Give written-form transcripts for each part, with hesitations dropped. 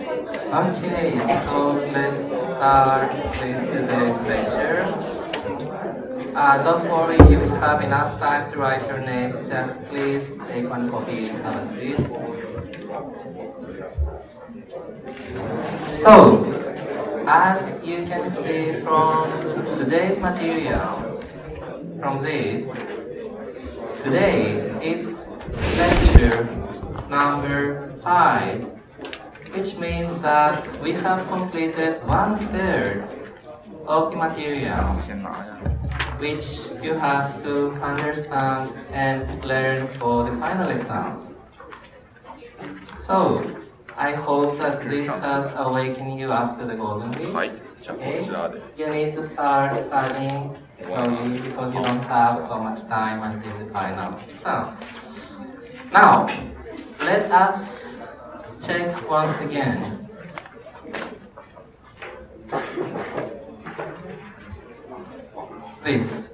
Okay, so let's start with today's lecture. Don't worry, you will have enough time to write your names. Just please take one copy and have a seat. So, as you can see from today's material, from this, today it's lecture number 5, which means that we have completed 1/3 of the material, which you have to understand and learn for the final exams. So, I hope that this has awakened you after the Golden Week. はい、じゃあこ Okay? ちらで You need to start studying slowly because you don't have so much time until the final exams. Now, let us check once again. This.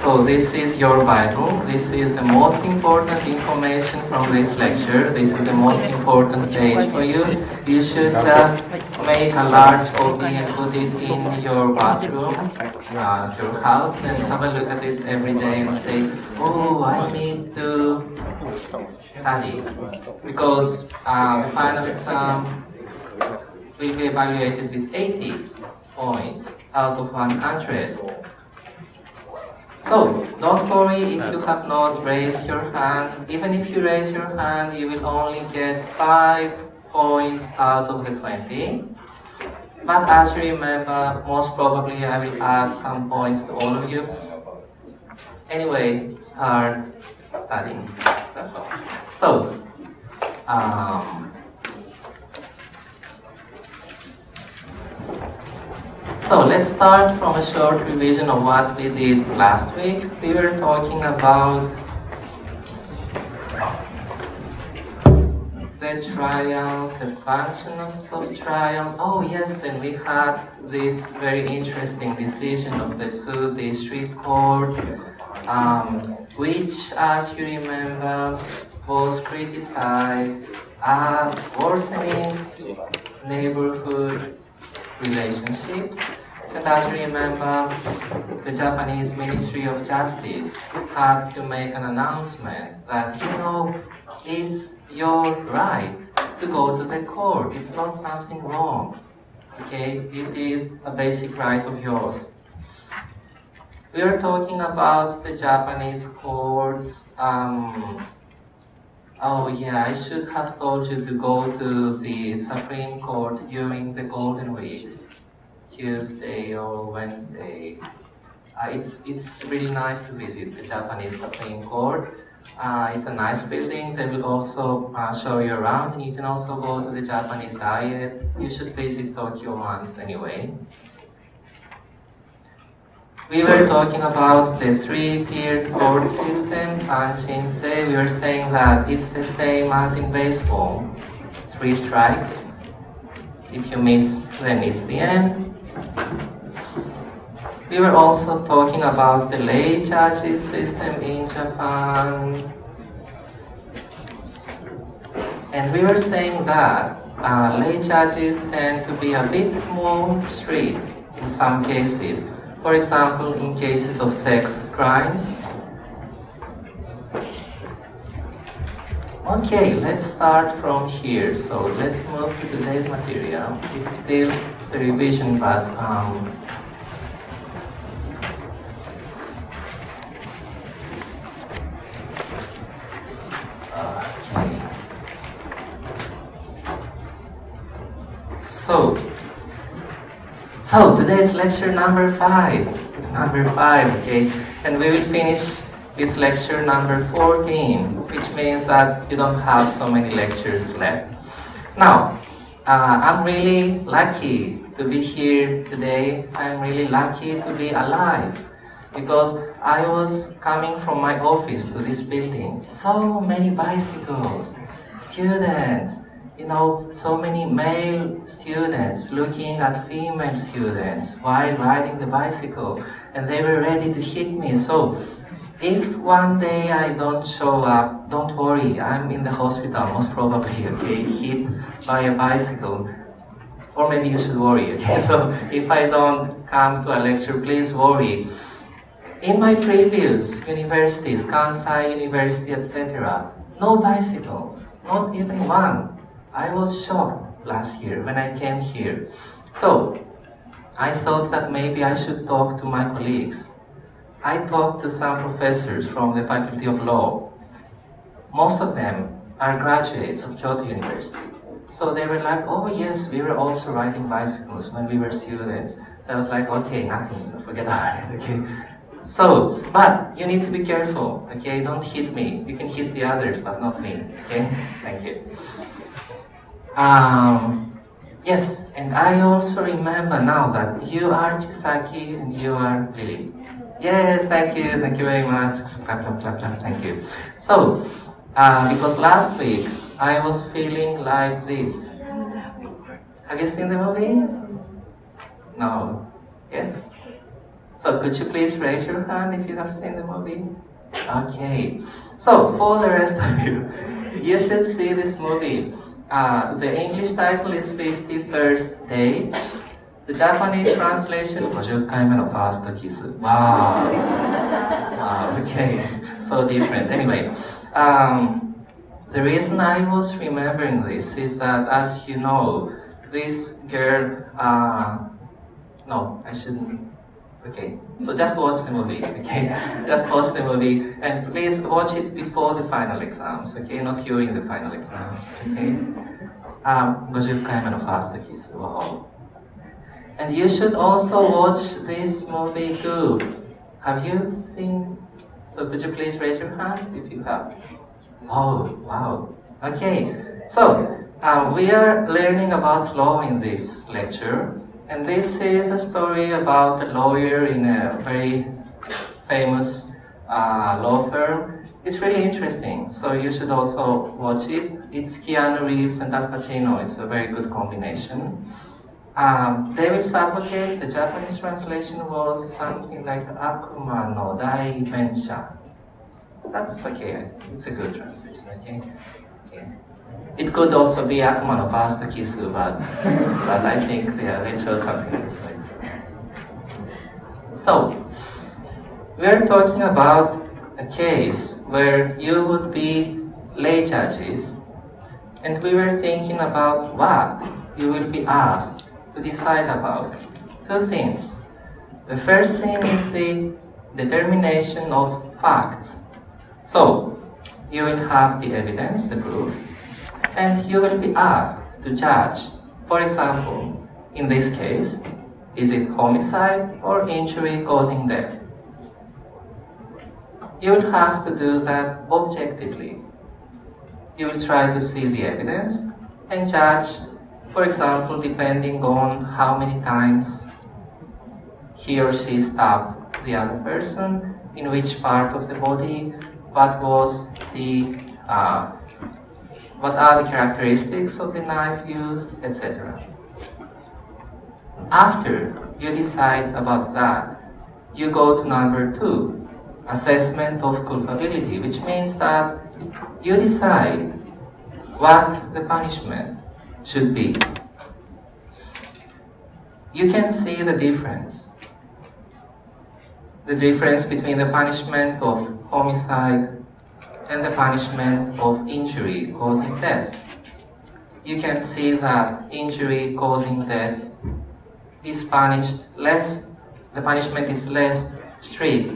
So this is your Bible. This is the most important information from this lecture. This is the most important page for you. You should just make a large copy and put it in your bathroom, your house, and have a look at it every day and say, oh, I need to study. Because the final exam will be evaluated with 80 points out of 100. So, don't worry if you have not raised your hand. Even if you raise your hand, you will only get 5 points out of the 20. But as you remember, most probably I will add some points to all of you. Anyway, start studying. That's all. So let's start from a short revision of what we did last week. We were talking about the trials, the functions of trials. Oh yes, and we had this very interesting decision of the 2 district court, which, as you remember, was criticized as worsening neighborhood relationships. And as you remember, the Japanese Ministry of Justice had to make an announcement that, it's your right to go to the court. It's not something wrong. Okay? It is a basic right of yours. We are talking about the Japanese courts. Oh yeah, I should have told you to go to the Supreme Court during the Golden Week, Tuesday or Wednesday. It's really nice to visit the Japanese Supreme Court. It's a nice building. They will also show you around, and you can also go to the Japanese Diet. You should visit Tokyo once anyway. We were talking about the 3-tiered court system, Sanshin-sei. We were saying that it's the same as in baseball. 3 strikes. If you miss, then it's the end. We were also talking about the lay judges system in Japan. And we were saying that lay judges tend to be a bit more strict in some cases. For example, in cases of sex crimes. Okay, let's start from here. So let's move to today's material. It's still the revision, but okay. So today's lecture number 5. It's number 5, okay? And we will finish with lecture number 14, which means that you don't have so many lectures left. Now, I'm really lucky to be here today. I'm really lucky to be alive because I was coming from my office to this building. So many bicycles, students, so many male students looking at female students while riding the bicycle, and they were ready to hit me. So If one day I don't show up, don't worry, I'm in the hospital, most probably, okay, hit by a bicycle. Or maybe you should worry, okay? So if I don't come to a lecture, please worry. In my previous universities, Kansai University, etc., no bicycles, not even one. I was shocked last year when I came here. So I thought that maybe I should talk to my colleagues. I talked to some professors from the Faculty of Law. Most of them are graduates of Kyoto University. So they were like, oh yes, we were also riding bicycles when we were students. So I was like, okay, nothing, forget about it, okay? So, but you need to be careful, okay? Don't hit me. You can hit the others, but not me, okay? Thank you. Yes, and I also remember now that you are Chisaki and you are Lily. Yes, thank you very much. Clap, clap, clap, clap, thank you. So, because last week I was feeling like this. Have you seen the movie? No. Yes? So could you please raise your hand if you have seen the movie? Okay. So for the rest of you, you should see this movie. The English title is 51st Dates. The Japanese translation, 50回目のファーストキス. Wow. Wow, okay. So different. Anyway, the reason I was remembering this is that, as you know, this girl, no, I shouldn't. Okay, so just watch the movie, okay? Just watch the movie, and please watch it before the final exams, okay? Not during the final exams, okay? 50回目のファーストキス. Wow. And you should also watch this movie too. Have you seen? So could you please raise your hand if you have? Oh, wow. Okay, so we are learning about law in this lecture. And this is a story about a lawyer in a very famous law firm. It's really interesting, so you should also watch it. It's Keanu Reeves and Al Pacino. It's a very good combination. Devil's Advocate, the Japanese translation was something like Akuma no Daibensha. That's okay, I think it's a good translation, okay? It could also be Akuma no First Kisu, but I think they chose something else. So, we are talking about a case where you would be lay judges, and we were thinking about what you will be asked to decide about. Two things. The first thing is the determination of facts. So, you will have the evidence, the proof, and you will be asked to judge. For example, in this case, is it homicide or injury causing death? You will have to do that objectively. You will try to see the evidence and judge, for example, depending on how many times he or she stabbed the other person, in which part of the body, what are the characteristics of the knife used, etc. After you decide about that, you go to number 2, assessment of culpability, which means that you decide what the punishment should be. You can see the difference between the punishment of homicide and the punishment of injury causing death. You can see that injury causing death is punished less, the punishment is less strict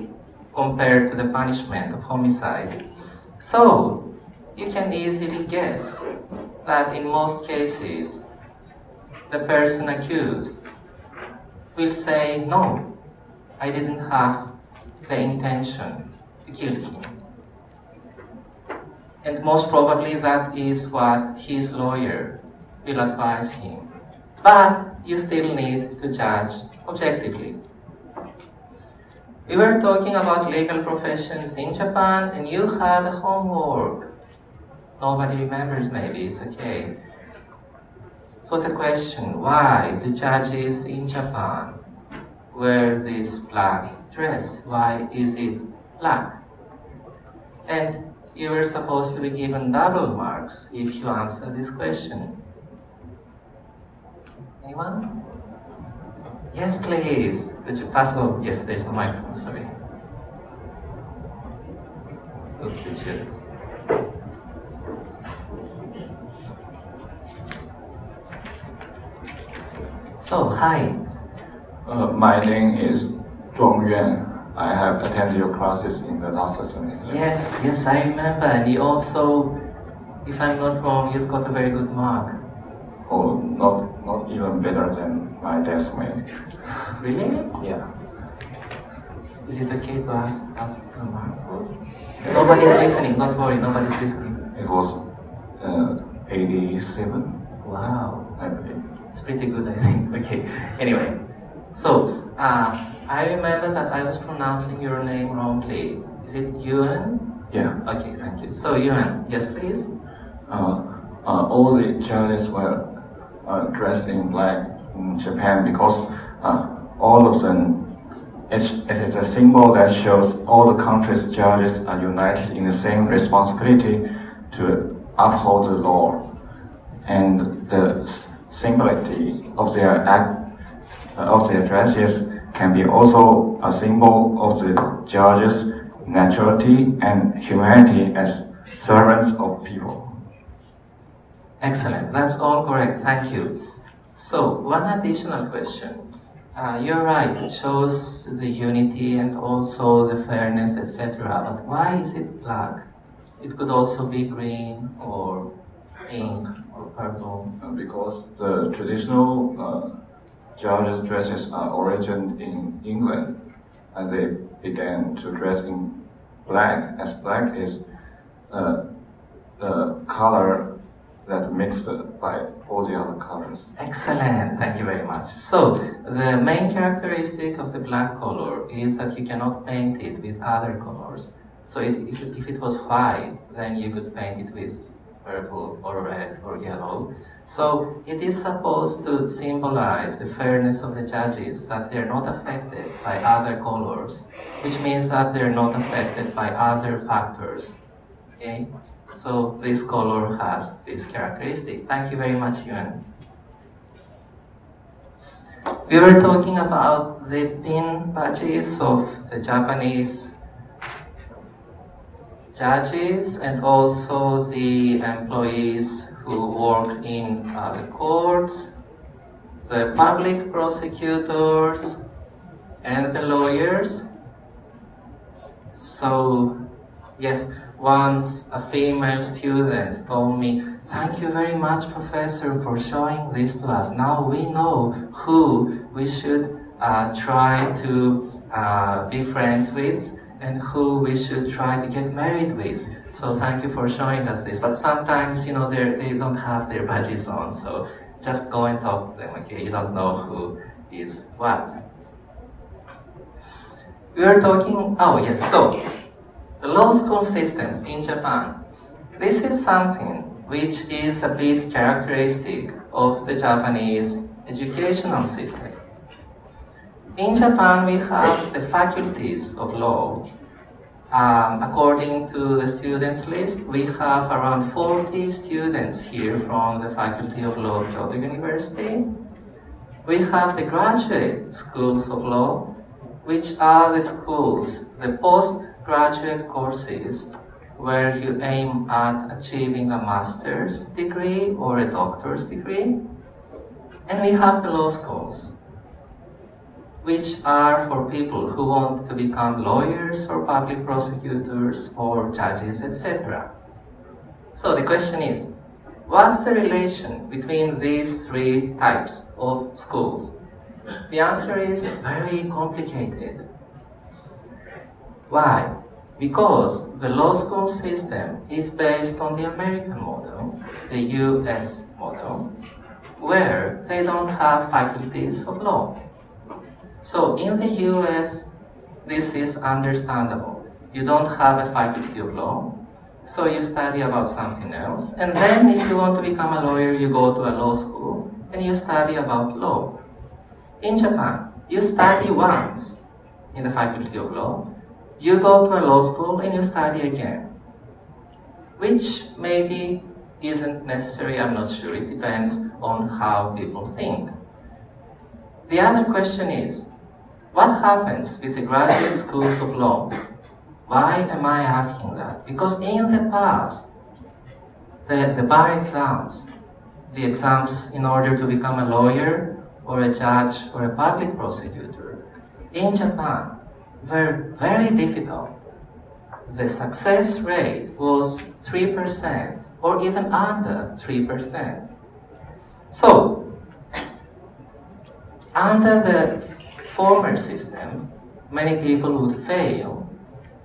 compared to the punishment of homicide. So, you can easily guess that in most cases, the person accused will say, no, I didn't have the intention to kill him. And most probably that is what his lawyer will advise him. But you still need to judge objectively. We were talking about legal professions in Japan, and you had a homework. Nobody remembers, maybe, it's okay. It was a question, why do judges in Japan wear this black dress? Why is it black? And you were supposed to be given double marks if you answer this question. Anyone? Yes, please. Could you pass? Oh, yes, there's a microphone, sorry. So could you? So, hi. My name is Zhuang Yuan. I have attended your classes in the last semester. Yes, I remember. And you also, if I'm not wrong, you've got a very good mark. Oh, not even better than my deskmate. Really? Yeah. Is it okay to ask what the mark was? Nobody's listening, don't worry, nobody's listening. It was 87, Wow, I believe. it's pretty good, I think. Okay, anyway. So, I remember that I was pronouncing your name wrongly. Is it Yuan? Yeah. Okay, thank you. So, Yuan, yes, please? All the judges were dressed in black in Japan because all of them, it is a symbol that shows all the country's judges are united in the same responsibility to uphold the law. And the similarity of their dresses can be also a symbol of the judges' naturality and humanity as servants of people. Excellent, that's all correct, thank you. So, one additional question. You're right, it shows the unity and also the fairness, etc. But why is it black? It could also be green or pink or purple. Because the traditional judges' dresses are originated in England, and they began to dress in black, as black is the color that mixed by all the other colors. Excellent, thank you very much. So, the main characteristic of the black color is that you cannot paint it with other colors. So if it was white, then you could paint it with purple or red or yellow. So it is supposed to symbolize the fairness of the judges, that they're not affected by other colors, which means that they're not affected by other factors. Okay? So this color has this characteristic. Thank you very much, Yuan. We were talking about the pin badges of the Japanese judges and also the employees who work in the courts, the public prosecutors, and the lawyers. So, yes, once a female student told me, "Thank you very much, Professor, for showing this to us. Now we know who we should try to be friends with and who we should try to get married with. So thank you for showing us this." But sometimes, they don't have their badges on, so just go and talk to them, okay? You don't know who is what. We are talking, so the law school system in Japan. This is something which is a bit characteristic of the Japanese educational system. In Japan, we have the faculties of law. According to the students list, we have around 40 students here from the Faculty of Law of Kyoto University. We have the graduate schools of law, which are the schools, the postgraduate courses, where you aim at achieving a master's degree or a doctor's degree. And we have the law schools, which are for people who want to become lawyers or public prosecutors or judges, etc. So the question is, what's the relation between these three types of schools? The answer is very complicated. Why? Because the law school system is based on the American model, the US model, where they don't have faculties of law. So in the US, this is understandable. You don't have a faculty of law, so you study about something else. And then if you want to become a lawyer, you go to a law school and you study about law. In Japan, you study once in the faculty of law, you go to a law school and you study again. which maybe isn't necessary, I'm not sure, it depends on how people think. The other question is, what happens with the graduate schools of law? Why am I asking that? Because in the past, the bar exams, the exams in order to become a lawyer or a judge or a public prosecutor, in Japan were very difficult. The success rate was 3% or even under 3%. So, under the former system, many people would fail,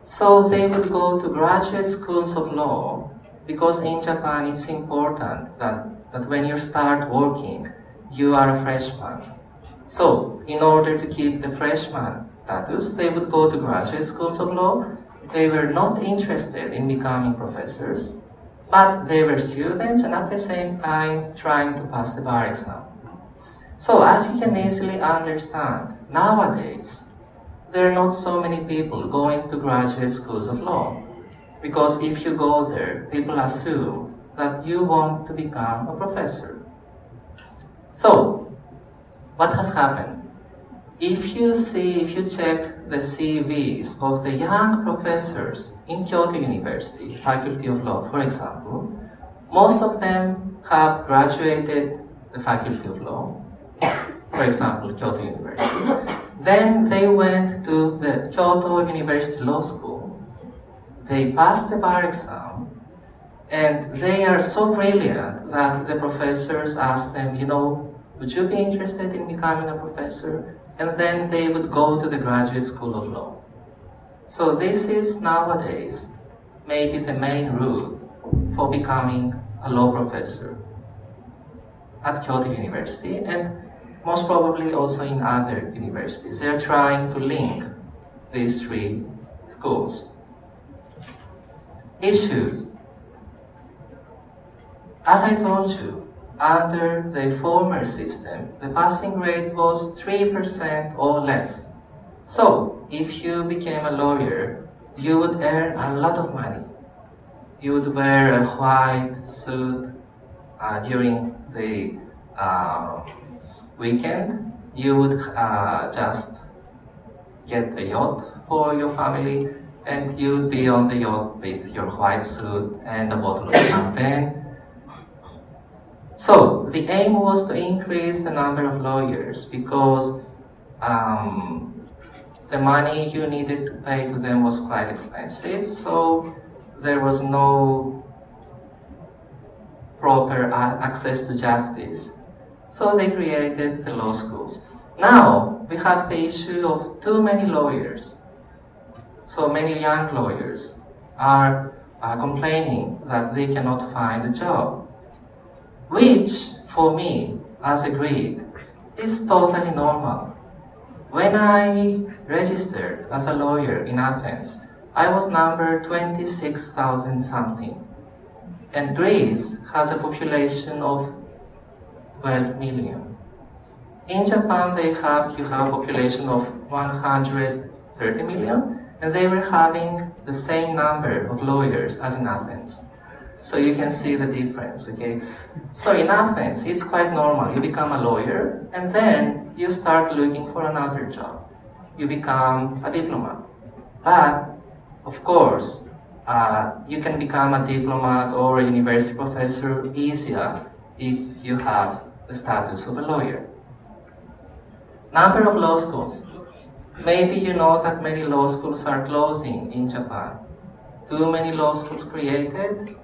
so they would go to graduate schools of law, because in Japan it's important that when you start working, you are a freshman. So, in order to keep the freshman status, they would go to graduate schools of law. They were not interested in becoming professors, but they were students and at the same time trying to pass the bar exam. So, as you can easily understand, nowadays, there are not so many people going to graduate schools of law. Because if you go there, people assume that you want to become a professor. So, what has happened? If you check the CVs of the young professors in Kyoto University, Faculty of Law, for example, most of them have graduated the Faculty of Law, for example, Kyoto University. Then they went to the Kyoto University Law School. They passed the bar exam, and they are so brilliant that the professors asked them, would you be interested in becoming a professor? And then they would go to the graduate school of law. So this is nowadays maybe the main route for becoming a law professor at Kyoto University, and most probably also in other universities. They are trying to link these three schools. Issues. As I told you, under the former system, the passing rate was 3% or less. So, if you became a lawyer, you would earn a lot of money. You would wear a white suit during the weekend. You would just get a yacht for your family, and you would be on the yacht with your white suit and a bottle of champagne. So, the aim was to increase the number of lawyers because the money you needed to pay to them was quite expensive, so there was no proper access to justice. So they created the law schools. Now, we have the issue of too many lawyers. So many young lawyers are complaining that they cannot find a job, which, for me, as a Greek, is totally normal. When I registered as a lawyer in Athens, I was number 26,000 something. And Greece has a population of 12 million. In Japan, you have a population of 130 million, and they were having the same number of lawyers as in Athens. So you can see the difference, okay? So in Athens, it's quite normal. You become a lawyer, and then you start looking for another job. You become a diplomat. But, of course, you can become a diplomat or a university professor easier if you have the status of a lawyer. Number of law schools. Maybe you know that many law schools are closing in Japan. Too many law schools created.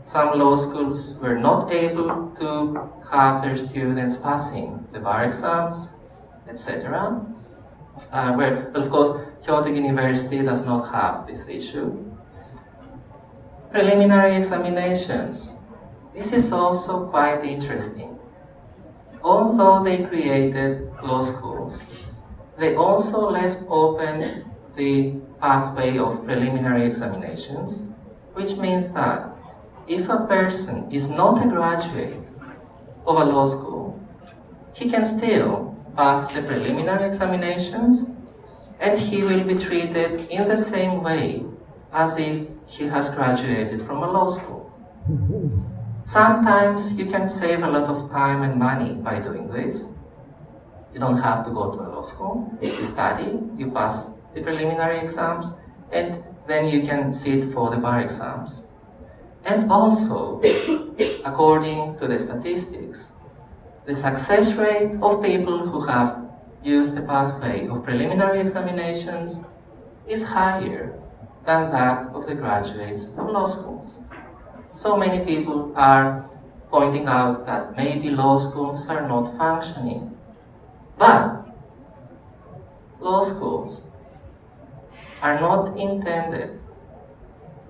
Some law schools were not able to have their students passing the bar exams, etc. Where, of course, Kyoto University does not have this issue. Preliminary examinations. This is also quite interesting. Although they created law schools, they also left open the pathway of preliminary examinations, which means that if a person is not a graduate of a law school, he can still pass the preliminary examinations, and he will be treated in the same way as if he has graduated from a law school. Sometimes you can save a lot of time and money by doing this. You don't have to go to a law school. You study, you pass the preliminary exams, and then you can sit for the bar exams. And also, according to the statistics, the success rate of people who have used the pathway of preliminary examinations is higher than that of the graduates of law schools. So many people are pointing out that maybe law schools are not functioning. But law schools are not intended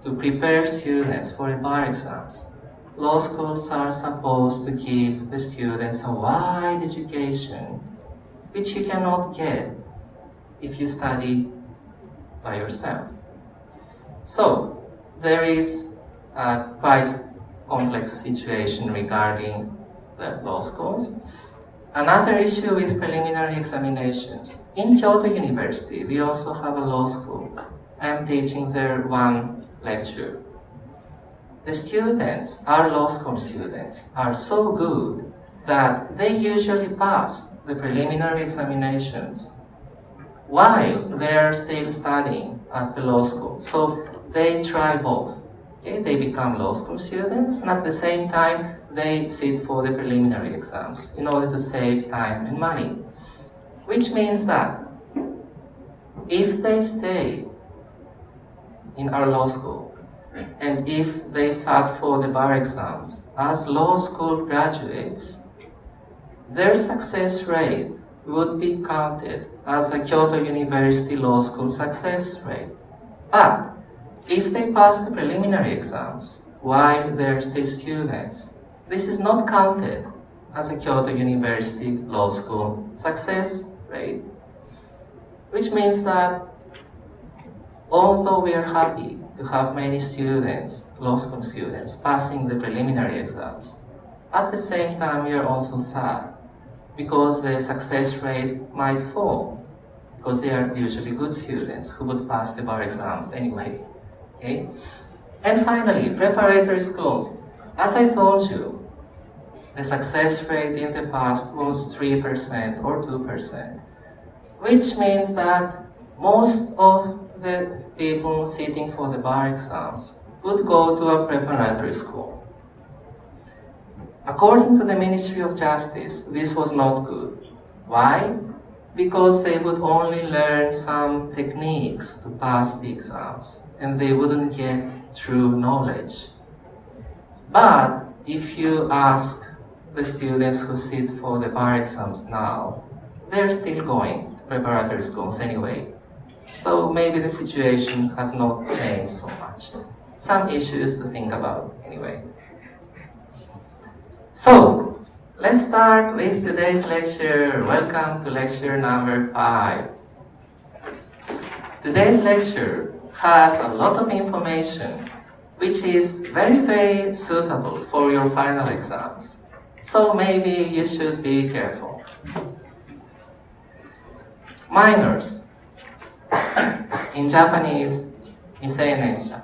to prepare students for the bar exams. Law schools are supposed to give the students a wide education, which you cannot get if you study by yourself. So, there is a quite complex situation regarding the law schools. Another issue with preliminary examinations. In Kyoto University, we also have a law school. I am teaching there one lecture. The students, our law school students, are so good that they usually pass the preliminary examinations while they are still studying at the law school. So they try both. Okay? They become law school students, and at the same time, they sit for the preliminary exams in order to save time and money. Which means that if they stay in our law school, and if they sat for the bar exams as law school graduates, their success rate would be counted as a Kyoto University Law School success rate. But if they pass the preliminary exams while they're still students, this is not counted as a Kyoto University Law School success rate. Which means that although we are happy to have many students, law school students, passing the preliminary exams, at the same time we are also sad because the success rate might fall because they are usually good students who would pass the bar exams anyway. Okay? And finally, preparatory schools. As I told you, the success rate in the past was 3% or 2%, which means that most of the people sitting for the bar exams would go to a preparatory school. According to the Ministry of Justice, this was not good. Why? Because they would only learn some techniques to pass the exams, and they wouldn't get true knowledge. But if you ask the students who sit for the bar exams now, they're still going to preparatory schools anyway. So maybe the situation has not changed so much. Some issues to think about anyway. So, let's start with today's lecture. Welcome to lecture number 5. Today's lecture has a lot of information which is very, very suitable for your final exams. So maybe you should be careful. Minors. In Japanese, Miseinensha.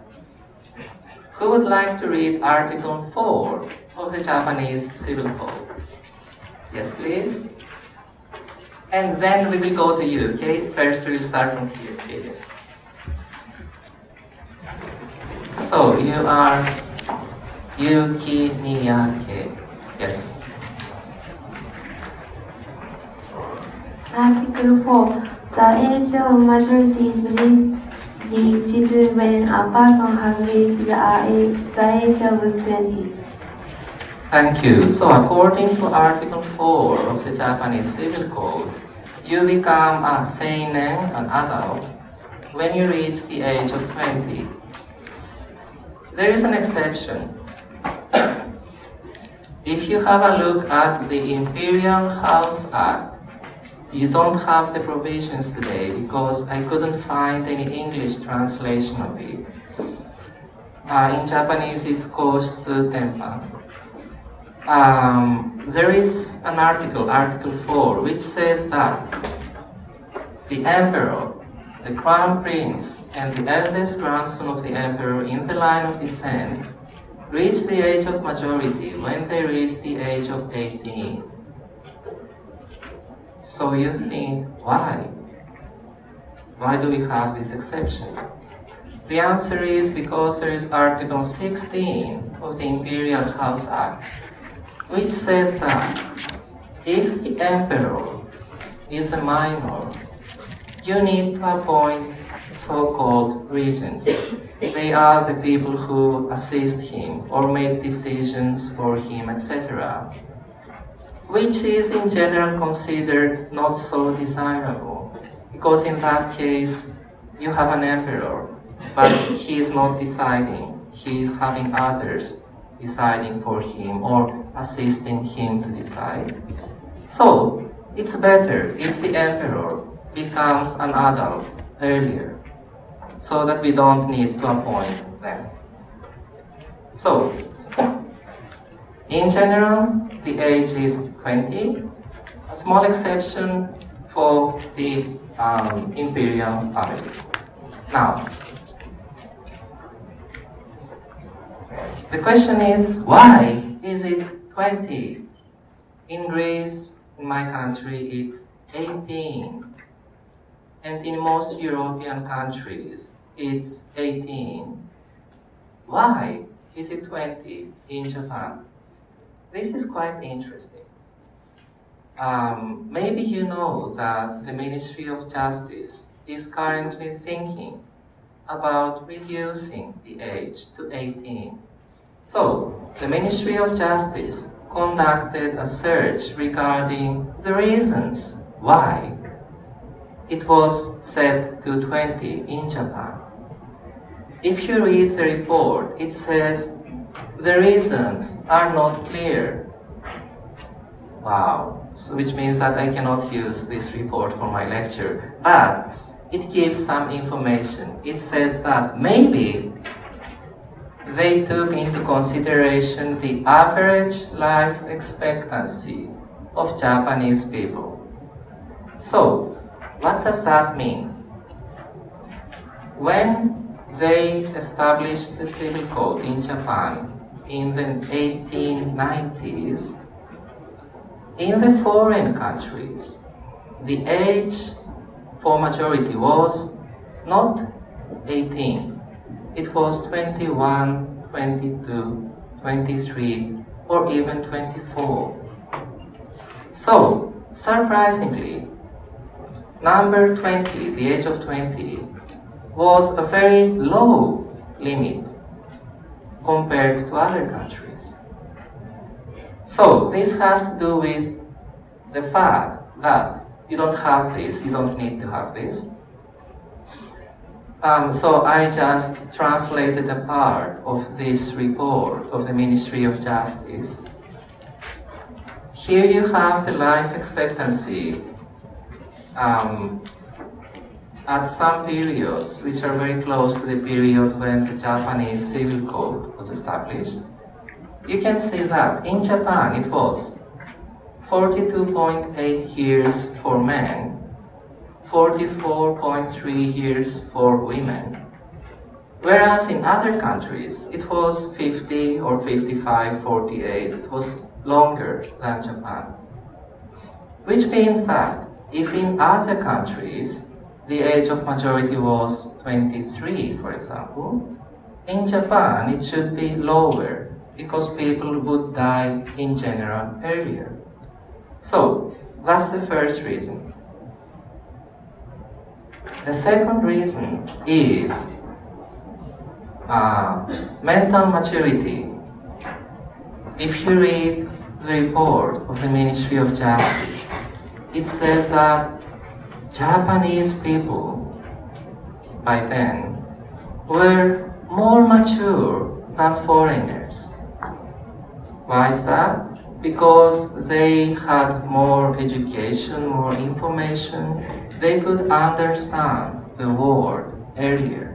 Who would like to read Article 4 of the Japanese Civil Code? Yes, please. And then we will go to you, okay? First we will start from here, okay? Yes. So, you are Yuki Miyake. Yes. Article 4. The age of majority is reached when a person has reached the age of 20. Thank you. So according to Article 4 of the Japanese Civil Code, you become a seinen, an adult, when you reach the age of 20. There is an exception. If you have a look at the Imperial House Act, you don't have the provisions today because I couldn't find any English translation of it. In Japanese, it's Koshitsu Tenpan. There is an article, Article 4, which says that the emperor the crown prince and the eldest grandson of the emperor in the line of descent reach the age of majority when they reach the age of 18. So you think, why? Why do we have this exception? The answer is because there is Article 16 of the Imperial House Act, which says that if the emperor is a minor, you need to appoint so-called regents. They are the people who assist him or make decisions for him, etc., which is in general considered not so desirable, because in that case you have an emperor, but he is not deciding, he is having others deciding for him or assisting him to decide. So it's better if the emperor becomes an adult earlier, so that we don't need to appoint them. So, in general, the age is 20, a small exception for the imperial family. Now, the question is, why is it 20? In Greece, in my country, it's 18. And in most European countries, it's 18. Why is it 20 in Japan? This is quite interesting. Maybe you know that the Ministry of Justice is currently thinking about reducing the age to 18. So, the Ministry of Justice conducted a search regarding the reasons why it was set to 20 in Japan. If you read the report, it says the reasons are not clear. Wow, so which means that I cannot use this report for my lecture, but it gives some information. It says that maybe they took into consideration the average life expectancy of Japanese people. So, what does that mean? When they established the civil code in Japan in the 1890s, in the foreign countries, the age for majority was not 18. It was 21, 22, 23, or even 24. So, surprisingly, number 20, the age of 20, was a very low limit compared to other countries. So this has to do with the fact that you don't have this, you don't need to have this. So I just translated a part of this report of the Ministry of Justice. Here you have the life expectancy at some periods which are very close to the period when the Japanese civil code was established. You can see that in Japan it was 42.8 years for men, 44.3 years for women, whereas in other countries it was 50 or 55, 48, it was longer than Japan. Which means that if in other countries the age of majority was 23, for example, in Japan it should be lower because people would die in general earlier. So, that's the first reason. The second reason is mental maturity. If you read the report of the Ministry of Justice, it says that Japanese people by then were more mature than foreigners. Why is that? Because they had more education, more information, they could understand the world earlier.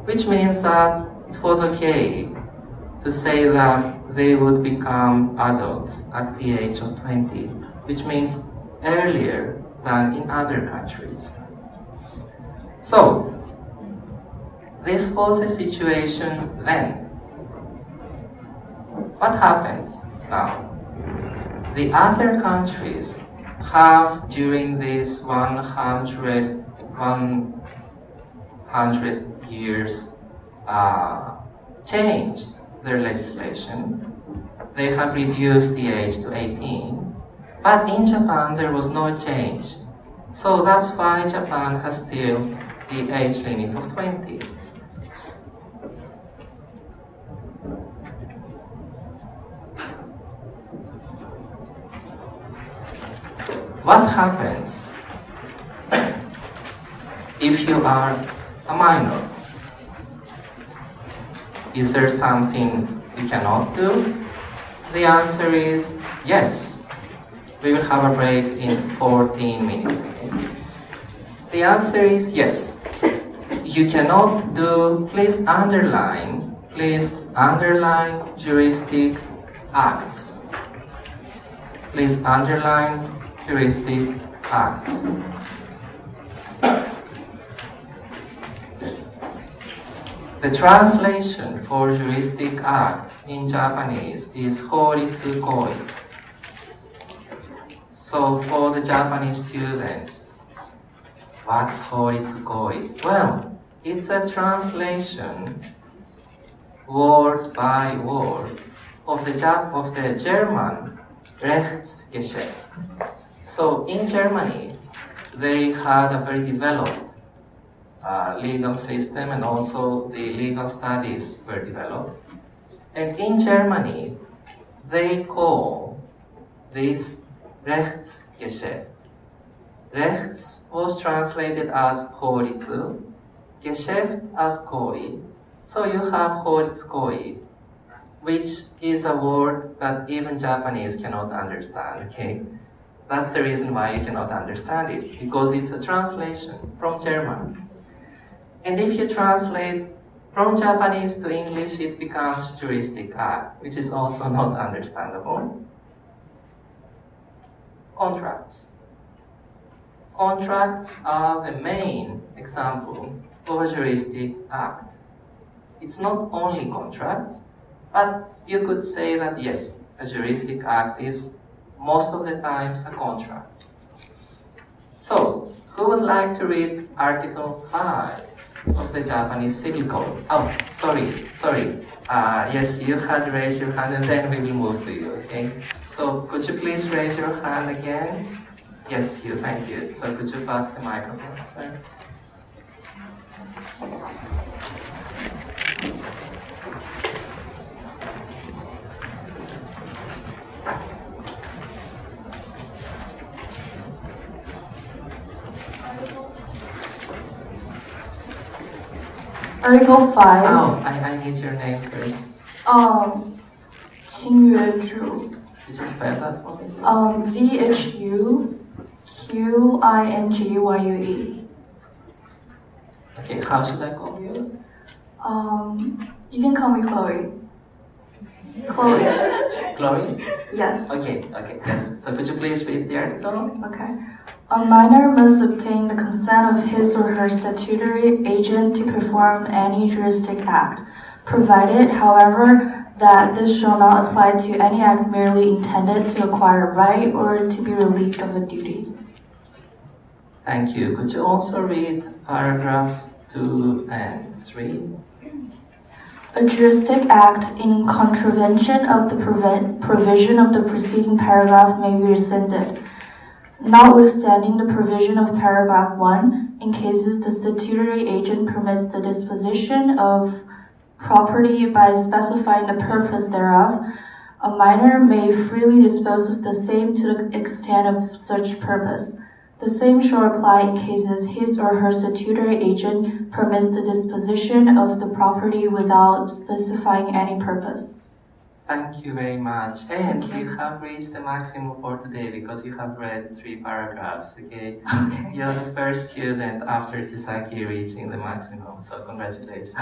Which means that it was okay to say that they would become adults at the age of 20, which means earlier than in other countries. So, this was the situation then. What happens now? The other countries have, during these 100 years, changed their legislation. They have reduced the age to 18, but in Japan there was no change. So that's why Japan has still the age limit of 20. What happens if you are a minor? Is there something you cannot do? The answer is yes. We will have a break in 14 minutes. The answer is yes. You cannot do, please underline juristic acts. Please underline juristic acts. The translation for juristic acts in Japanese is horitsu koi. So for the Japanese students, what's horitsu koi? Well, it's a translation word by word of the German Rechtsgeschäft. So in Germany, they had a very developed legal system, and also the legal studies were developed. And in Germany, they call this Rechtsgeschäft. Rechts was translated as Horitsu, Geschäft as Koi. So you have Horitsu Koi, which is a word that even Japanese cannot understand, okay? That's the reason why you cannot understand it, because it's a translation from German. And if you translate from Japanese to English, it becomes juristic act, which is also not understandable. Contracts. Contracts are the main example of a juristic act. It's not only contracts, but you could say that yes, a juristic act is most of the times a contract. So, who would like to read Article 5 of the Japanese Civil Code? Oh, sorry. Yes, you had raised your hand and then we will move to you, okay? So, could you please raise your hand again? Yes, you, thank you. So, could you pass the microphone, sir? Article 5. Oh, I need your name first. Qing Yue Zhu. Could you spell that for me? ZHUQINGYUE. Okay, how should I call you? You can call me Chloe. Chloe. Chloe? Yes. Okay, yes. So could you please read the article? Okay. A minor must obtain the consent of his or her statutory agent to perform any juristic act, provided, however, that this shall not apply to any act merely intended to acquire a right or to be relieved of a duty. Thank you. Could you also read paragraphs 2 and 3? A juristic act in contravention of the provision of the preceding paragraph may be rescinded, notwithstanding the provision of paragraph 1, in cases the statutory agent permits the disposition of property by specifying the purpose thereof. A minor may freely dispose of the same to the extent of such purpose. The same shall apply in cases his or her statutory agent permits the disposition of the property without specifying any purpose. Thank you very much. And you have reached the maximum for today because you have read 3 paragraphs, okay? You're the first student after Chisaki reaching the maximum, so congratulations.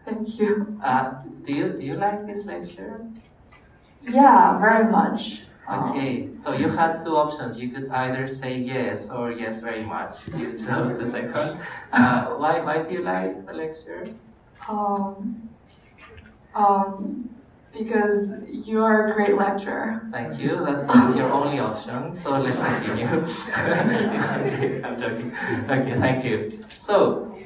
Thank you. Do you like this lecture? Yeah, very much. Okay, so you had two options. You could either say yes or yes very much. You chose the second. Why do you like the lecture? Um, because you are a great lecturer. Thank you. That was your only option. So let's continue. Okay, I'm joking. Okay, thank you. So,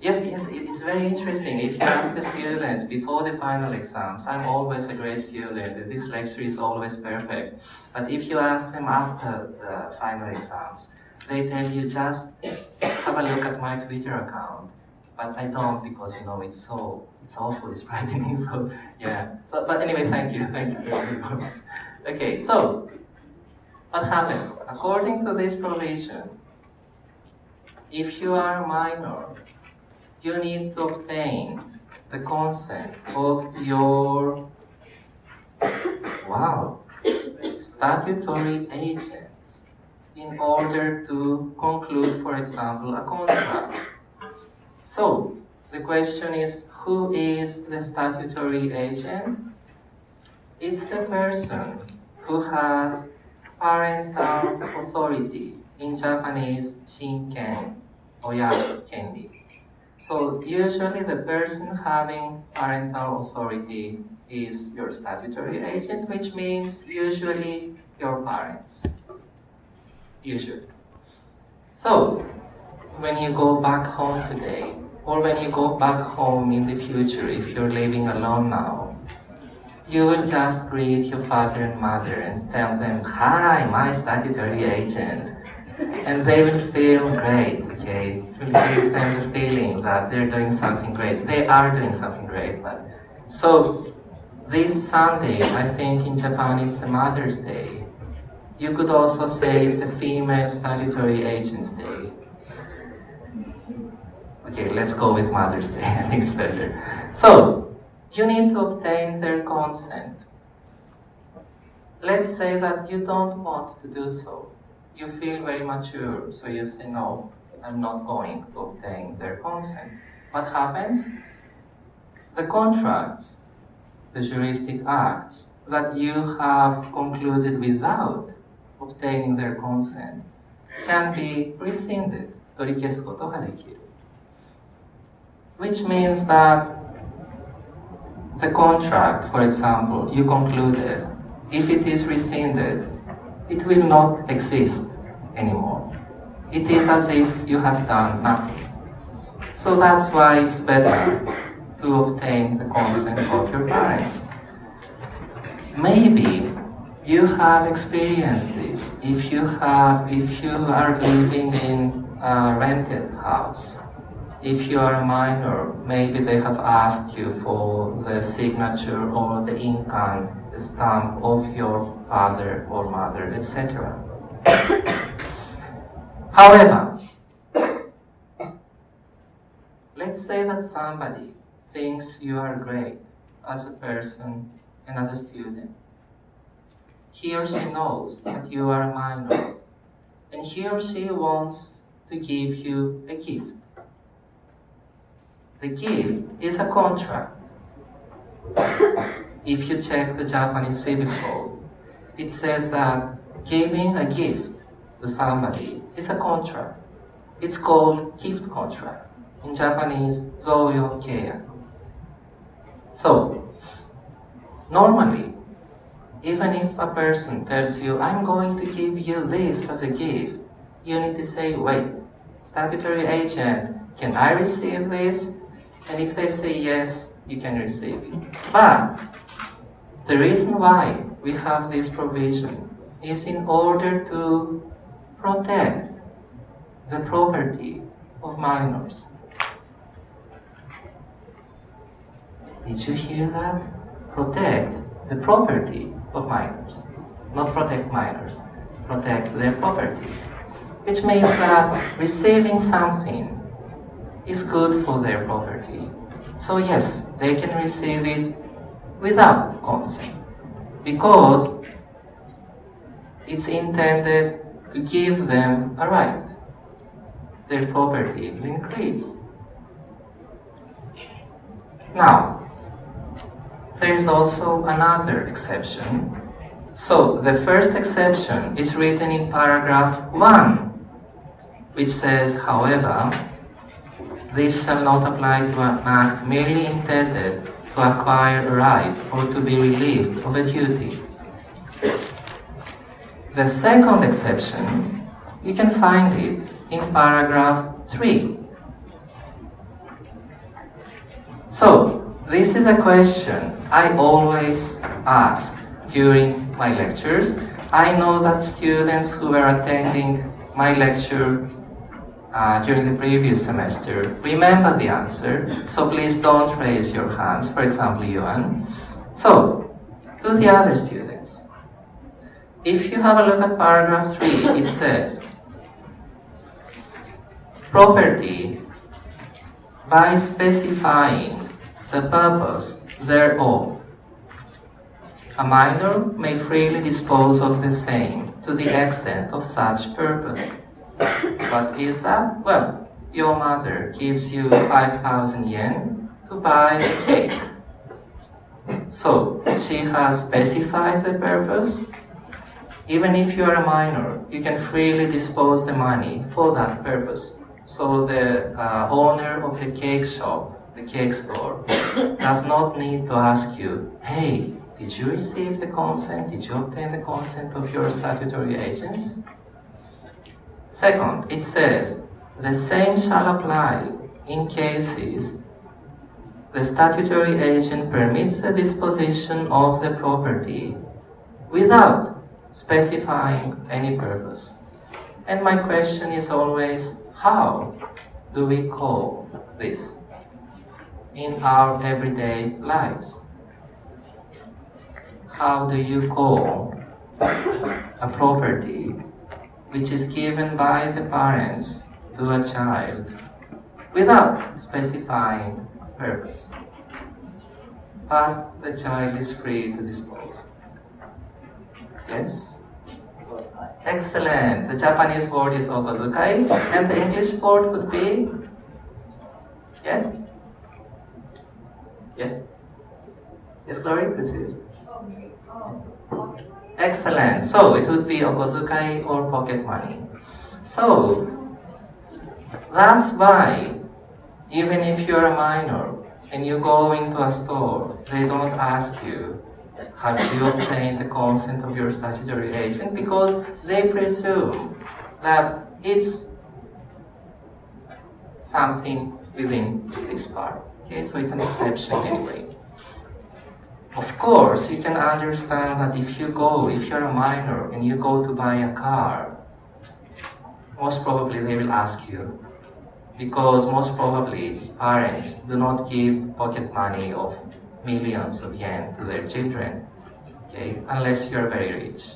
yes, it's very interesting. If you ask the students before the final exams, I'm always a great student. This lecture is always perfect. But if you ask them after the final exams, they tell you just have a look at my Twitter account. But I don't because it's awful, it's frightening. So yeah. So but anyway, thank you very much. Okay, so what happens according to this provision? If you are a minor, you need to obtain the consent of your statutory agents in order to conclude, for example, a contract. So, the question is, who is the statutory agent? It's the person who has parental authority. In Japanese, shinken, oya kenri. So, usually the person having parental authority is your statutory agent, which means usually your parents. Usually. So, when you go back home today, or when you go back home in the future, if you're living alone now, you will just greet your father and mother and tell them, "Hi, my statutory agent." And they will feel great, okay? It will give them the feeling that they're doing something great. They are doing something great. So, this Sunday, I think in Japan it's the Mother's Day. You could also say it's the Female Statutory Agents Day. Okay, let's go with Mother's Day, I think it's better. So, you need to obtain their consent. Let's say that you don't want to do so. You feel very mature, so you say, no, I'm not going to obtain their consent. What happens? The contracts, the juristic acts that you have concluded without obtaining their consent can be rescinded, 取り消すことができる. Which means that the contract, for example, you concluded, if it is rescinded, it will not exist anymore. It is as if you have done nothing. So that's why it's better to obtain the consent of your parents. Maybe you have experienced this if you are living in a rented house. If you are a minor, maybe they have asked you for the signature or the income stamp of your father or mother, etc. However, let's say that somebody thinks you are great as a person and as a student. He or she knows that you are a minor, and he or she wants to give you a gift. The gift is a contract. If you check the Japanese civil code, it says that giving a gift to somebody is a contract. It's called gift contract. In Japanese, zoyo keiyaku. So, normally, even if a person tells you, I'm going to give you this as a gift, you need to say, wait, statutory agent, can I receive this? And if they say yes, you can receive it. But the reason why we have this provision is in order to protect the property of minors. Did you hear that? Protect the property of minors. Not protect minors, protect their property. Which means that receiving something is good for their property. So yes, they can receive it without consent, because it's intended to give them a right. Their property will increase. Now, there is also another exception. So the first exception is written in paragraph 1, which says, however, this shall not apply to an act merely intended to acquire a right or to be relieved of a duty. The second exception, you can find it in paragraph 3. So, this is a question I always ask during my lectures. I know that students who were attending my lecture during the previous semester remember the answer, so please don't raise your hands, for example, Yuan. So, to the other students, if you have a look at paragraph 3, it says, property, by specifying the purpose thereof, a minor may freely dispose of the same to the extent of such purpose. What is that? Well, your mother gives you 5,000 yen to buy a cake. So, she has specified the purpose. Even if you are a minor, you can freely dispose the money for that purpose. So the owner of the cake shop, the cake store, does not need to ask you, hey, did you receive the consent? Did you obtain the consent of your statutory agents? Second, it says, the same shall apply in cases the statutory agent permits the disposition of the property without specifying any purpose. And my question is always, how do we call this in our everyday lives? How do you call a property which is given by the parents to a child without specifying purpose, but the child is free to dispose? Yes? Excellent. The Japanese word is okozukai, and the English word would be? Yes? Yes? Yes, Glory? Could you? Excellent. So it would be okozukai or pocket money. So that's why even if you're a minor and you go into a store, they don't ask you, have you obtained the consent of your statutory agent? Because they presume that it's something within this part. Okay, so it's an exception anyway. Of course, you can understand that if you're a minor and you go to buy a car, most probably they will ask you, because most probably parents do not give pocket money of millions of yen to their children, okay, unless you're very rich.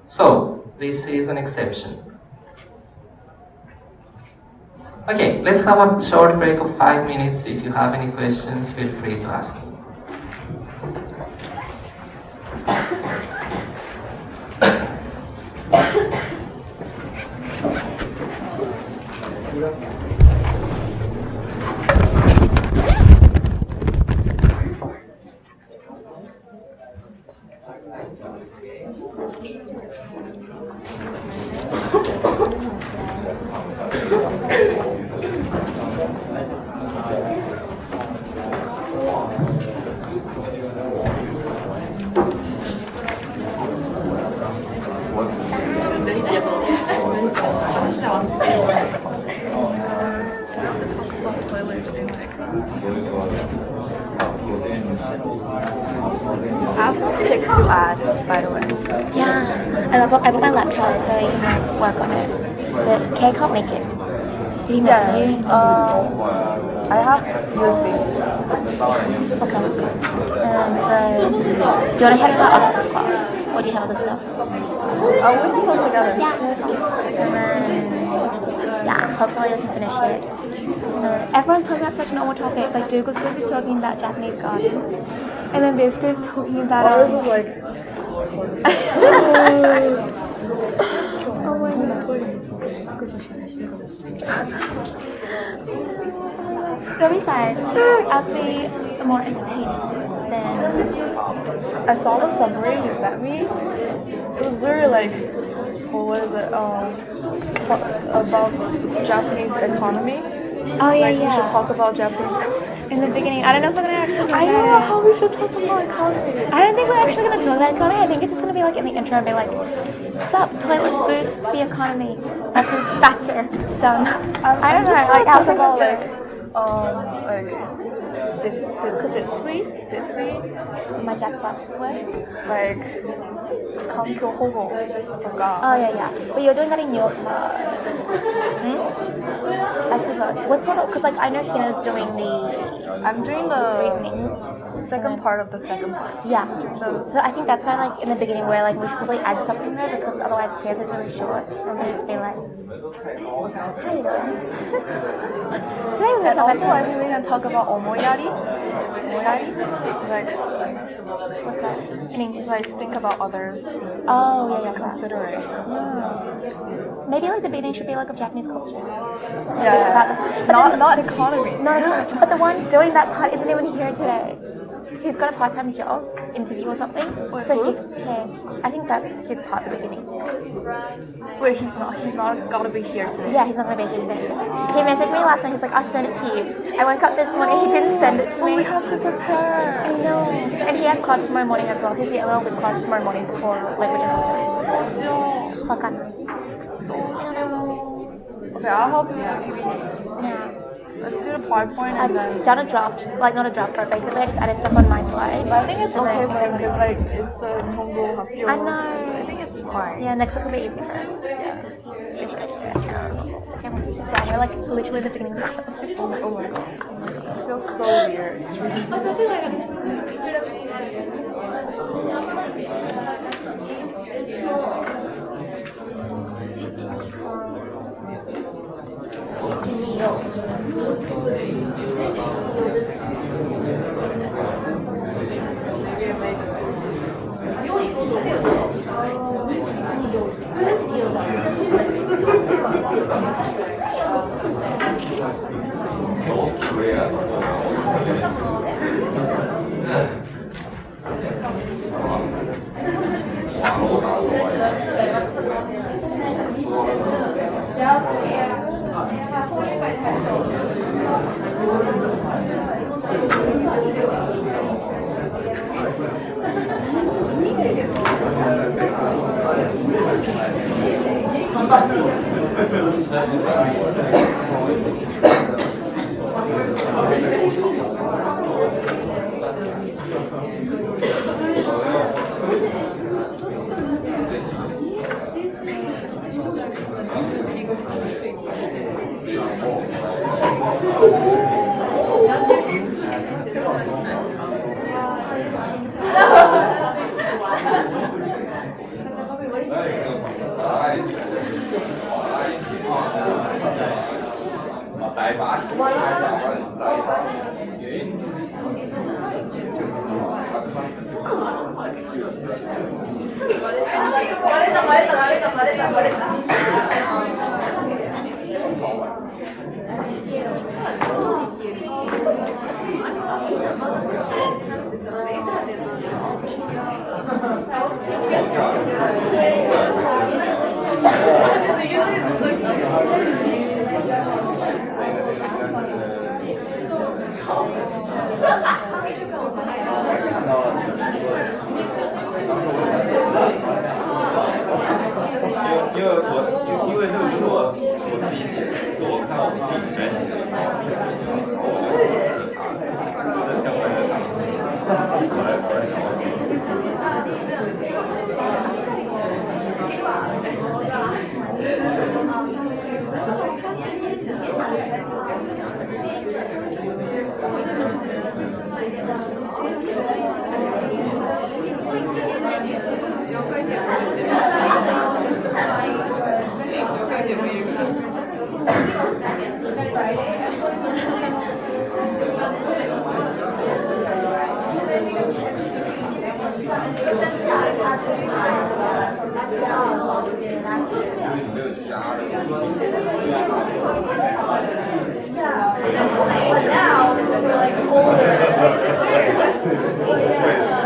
So, this is an exception. Okay, let's have a short break of 5 minutes. If you have any questions, feel free to ask me. I have some pics to add, by the way. Yeah, I brought my laptop so you can work on it. But Kay can't make it. Did he message you? I have USB. Okay. So, do you want to head out after this class? Or do you have other stuff? We can go together. And then, yeah, hopefully we can finish it. Everyone's talking about such normal topics. Like Dougal's group is talking about Japanese gardens, and then this group's talking about. This is like. Oh my god. It'll be fine. It'll be more entertaining than I saw the summary you sent me. It was very like, what is it? About Japanese economy. Oh yeah, Like we should yeah. talk about Japanese. In the beginning, I don't know if we're gonna actually do I that. don't know how we should talk about economy. I don't think we're actually gonna talk about economy. I think it's just gonna be like in the intro and be like, sup, toilet boosts the economy. That's a factor. Done. I don't know, like how talk about like Sitsui? my Jack Slaps word. Like, 環境保護とか Oh yeah, yeah. But you're doing that in your part. I forgot. What's one? Because like I know Hina's doing the I'm doing the reasoning. second part of the second part. Yeah. So I think that's why like in the beginning where like we should probably add something there because otherwise Chaos is really short and we'll just be like, how you doing? Today we're And gonna also, talk I about think we can talk about omoyari. Omoyari? Like, what's that in English? like think about others, Oh yeah, yeah. consider it. Maybe like the beginning should be like of Japanese culture. Yeah. Not economy. No, but the one doing that part isn't even here today. He's got a part-time job, interview or something. Wait, so who? I think that's his part at the beginning. Wait, he's not gonna be here today. Yeah, he's not gonna be here today. He messaged me last night. He's like, I'll send it to you. I woke up this morning. He didn't send it to me. We have to prepare. I know. And he has class tomorrow morning as well. He's yellow with class tomorrow morning before like we're done today. Fuck on. Okay, I'll help you with the PPT. Yeah. Let's do the PowerPoint I've and then. done a draft, like not a draft, but basically I just added stuff on my slide. But I think it's And okay then- for him because like it's a Nihongo Happyo. I know. I think it's fine. Yeah, next week will be easy for us. Yeah. Okay, we'll sit down. We're like literally at the beginning of the class. Oh my god. It feels so weird.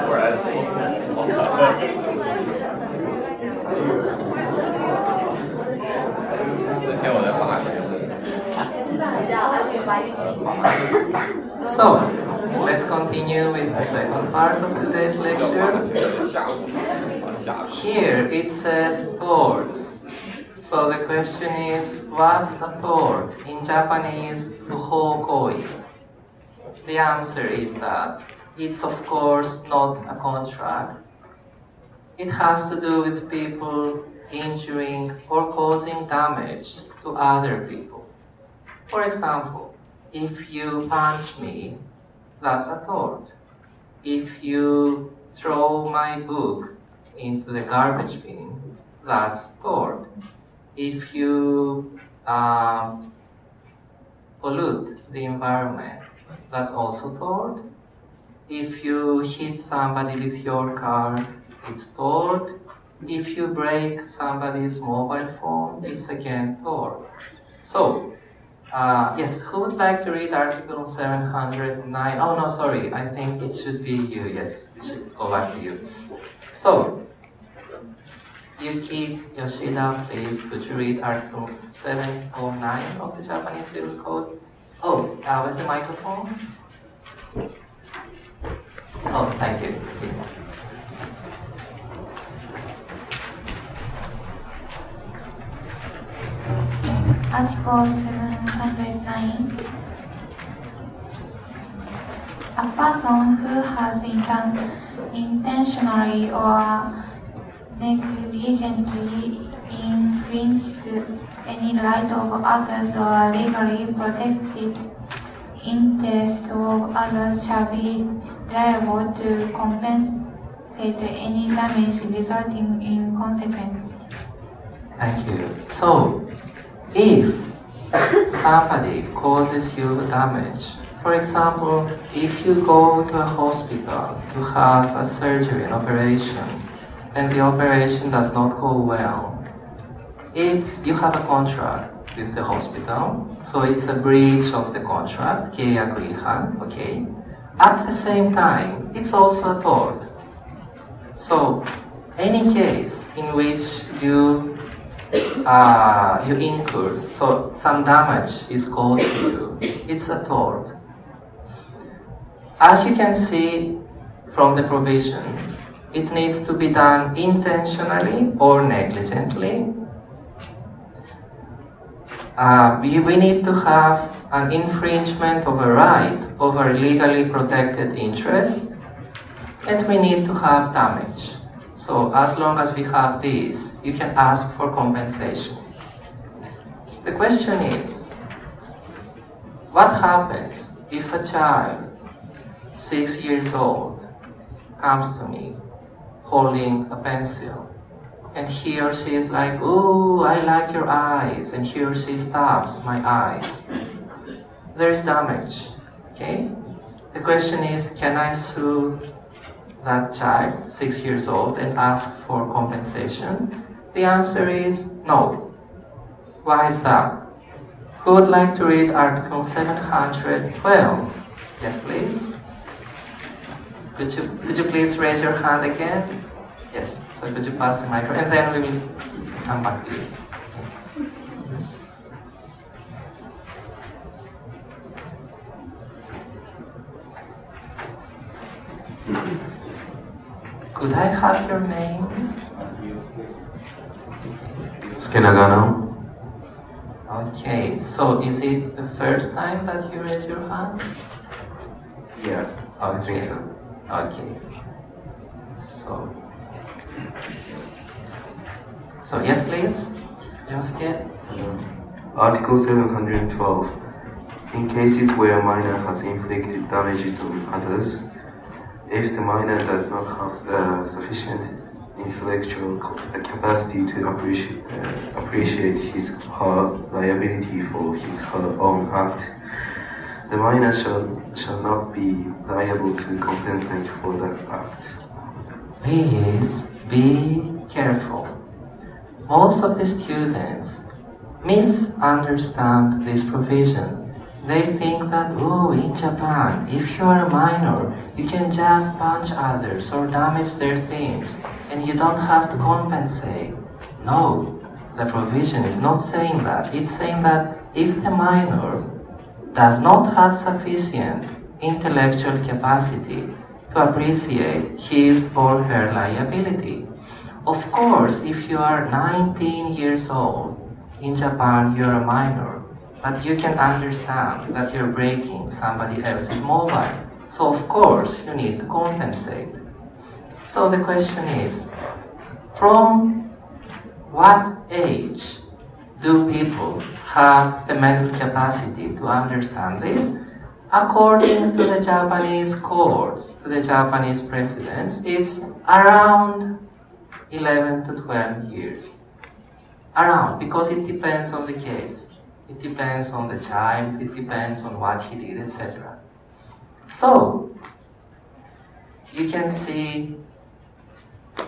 Whereas So, let's continue with the second part of today's lecture. Here it says torts. So the question is, what's a tort? In Japanese, ruhokoi. The answer is that it's of course not a contract. It has to do with people injuring or causing damage to other people. For example, if you punch me, that's a tort. If you throw my book into the garbage bin, that's tort. If you pollute the environment, that's also tort. If you hit somebody with your car, it's tort. If you break somebody's mobile phone, it's again tort. So, yes, who would like to read Article 709? Oh no, sorry, I think it should be you. Yes, it should go back to you. So, Yuki Yoshida, please, could you read Article 709 of the Japanese Civil Code? Oh, where's the microphone? Oh, thank you. Article 709. A person who has intentionally or negligently infringed any right of others or legally protected interest of others shall be liable to compensate any damage resulting in consequence. Thank you. So, if somebody causes you damage, for example, if you go to a hospital to have a surgery, an operation, and the operation does not go well, you have a contract with the hospital, so it's a breach of the contract, keiyaku ihan, okay? At the same time, it's also a tort. So, any case in which you incur, so some damage is caused to you, it's a tort. As you can see from the provision, it needs to be done intentionally or negligently. We need to have an infringement of a right over legally protected interest, and we need to have damage. So as long as we have these, you can ask for compensation. The question is, what happens if a child, 6 years old, comes to me holding a pencil, and he or she is like, "Ooh, I like your eyes," and he or she stabs my eyes. There is damage, okay? The question is, can I sue that child, 6 years old, and ask for compensation? The answer is no. Why is that? Who would like to read Article 712? Yes, please. Could you please raise your hand again? Yes, so could you pass the microphone, and then we will come back to you. Could I have your name? Skenagano. Okay, so is it the first time that you raise your hand? Yeah, I think so. Okay. So yes, please. Yosuke. Article 712. In cases where a minor has inflicted damages on others, if the minor does not have sufficient intellectual capacity to appreciate his or her liability for his or her own act, the minor shall not be liable to compensate for that act. Please be careful. Most of the students misunderstand this provision. They think that, oh, in Japan, if you are a minor, you can just punch others or damage their things, and you don't have to compensate. No, the provision is not saying that. It's saying that if the minor does not have sufficient intellectual capacity to appreciate his or her liability. Of course, if you are 19 years old, in Japan you're a minor, but you can understand that you're breaking somebody else's mobile. So of course you need to compensate. So the question is, from what age do people have the mental capacity to understand this? According to the Japanese courts, to the Japanese precedents, it's around 11 to 12 years. Around, because it depends on the case. It depends on the child, it depends on what he did, etc. So, you can see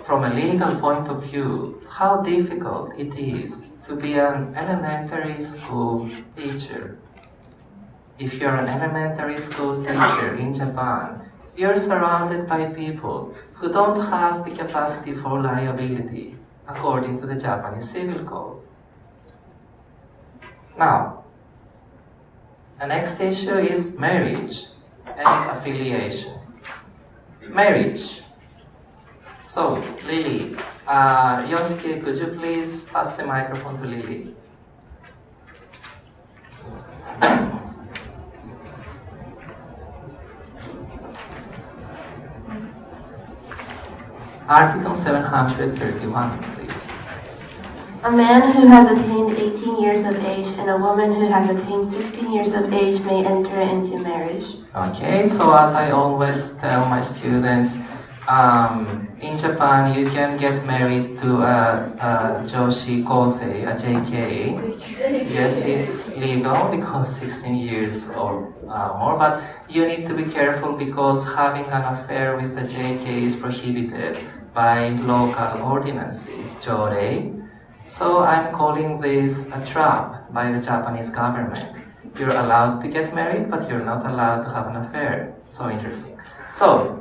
from a legal point of view how difficult it is to be an elementary school teacher. If you're an elementary school teacher in Japan, you're surrounded by people who don't have the capacity for liability according to the Japanese Civil Code. Now, the next issue is marriage and affiliation. Marriage. So, Lily, Yosuke, could you please pass the microphone to Lily? Article 731, please. A man who has attained 18 years of age and a woman who has attained 16 years of age may enter into marriage. Okay, so as I always tell my students, in Japan you can get married to a Joshi Kosei, a JK. Yes, it's legal because 16 years or more, but you need to be careful because having an affair with a JK is prohibited by local ordinances, jorei. So I'm calling this a trap by the Japanese government. You're allowed to get married, but you're not allowed to have an affair. So interesting. So,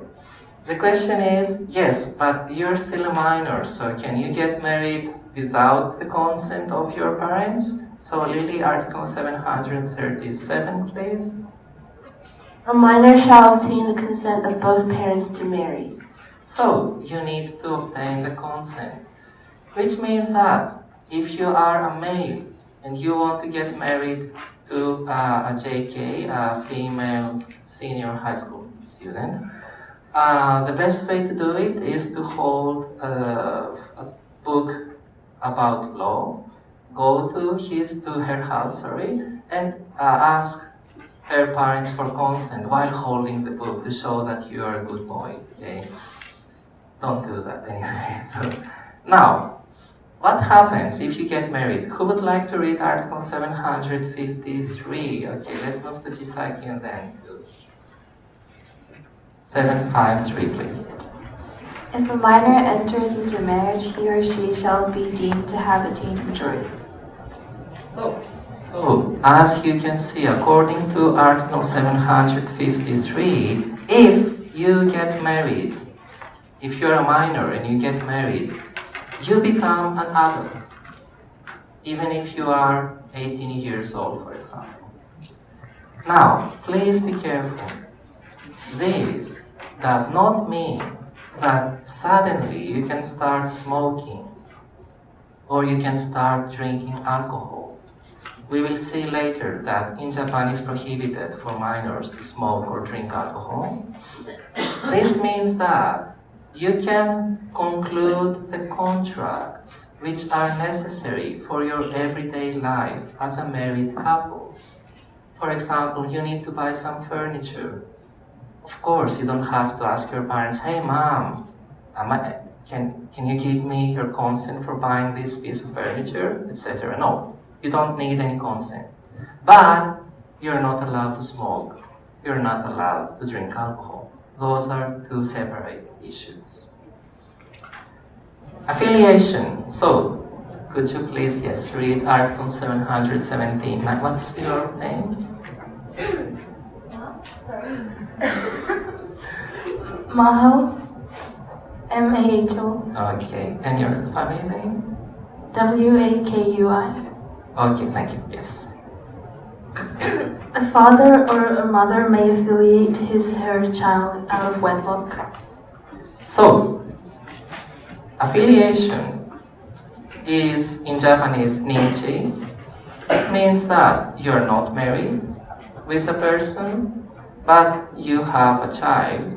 the question is, yes, but you're still a minor, so can you get married without the consent of your parents? So Lily, Article 737, please. A minor shall obtain the consent of both parents to marry. So, you need to obtain the consent, which means that if you are a male and you want to get married to a JK, a female senior high school student, the best way to do it is to hold a book about law, go to her house, and ask her parents for consent while holding the book to show that you are a good boy. Okay, don't do that anyway. So now, what happens if you get married? Who would like to read Article 753? Okay, let's move to Chisaki and then to 753, please. If a minor enters into marriage, he or she shall be deemed to have attained majority. So, as you can see, according to Article 753, if you get married, if you're a minor and you get married, you become an adult, even if you are 18 years old, for example. Now, please be careful. This does not mean that suddenly you can start smoking or you can start drinking alcohol. We will see later that in Japan it's prohibited for minors to smoke or drink alcohol. This means that you can conclude the contracts which are necessary for your everyday life as a married couple. For example, you need to buy some furniture. Of course, you don't have to ask your parents, hey mom, can you give me your consent for buying this piece of furniture, etc. No, you don't need any consent. But you're not allowed to smoke. You're not allowed to drink alcohol. Those are two separate issues. Affiliation. So, could you please, yes, read Article 717. What's your name? Maho, M-A-H-O. Okay, and your family name? W-A-K-U-I. Okay, thank you, yes. A father or a mother may affiliate his/her child out of wedlock. So, affiliation is in Japanese ninchi. It means that you are not married with a person, but you have a child.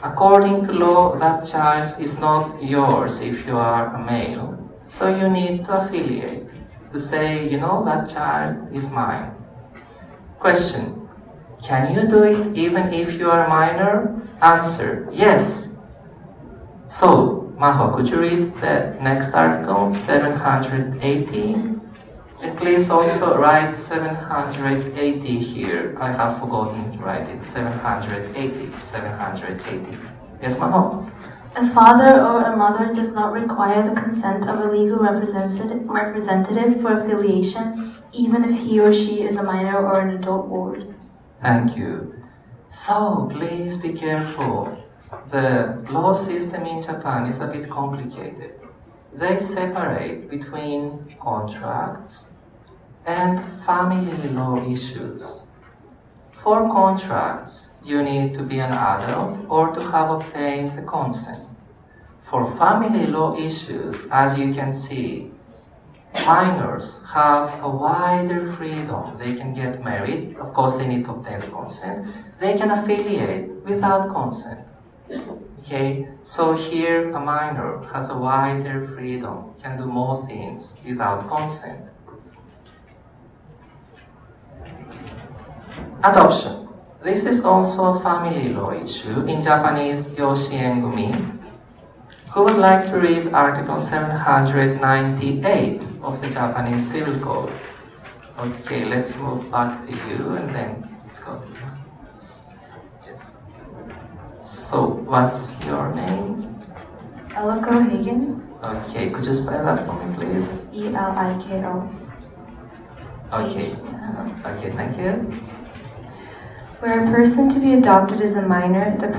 According to law, that child is not yours if you are a male. So you need to affiliate, to say, you know, that child is mine. Question: can you do it even if you are a minor? Answer: yes. So, Maho, could you read the next article, 780? And please also write 780 here. I have forgotten to write it. 780. 780. Yes, Maho? A father or a mother does not require the consent of a legal representative for affiliation, even if he or she is a minor or an adult board. Thank you. So, please be careful. The law system in Japan is a bit complicated. They separate between contracts and family law issues. For contracts, you need to be an adult or to have obtained the consent. For family law issues, as you can see, minors have a wider freedom. They can get married, of course they need to obtain the consent. They can affiliate without consent. Okay, so here a minor has a wider freedom, can do more things without consent. Adoption. This is also a family law issue. In Japanese, Yoshiengumi. Who would like to read Article 798 of the Japanese Civil Code? Okay, let's move back to you and then go to you. Yes. So, what's your name? Eliko Hagen, Okay, could you spell that for me, please? Eliko. Okay. Okay, thank you. Where a person to be adopted is a minor, the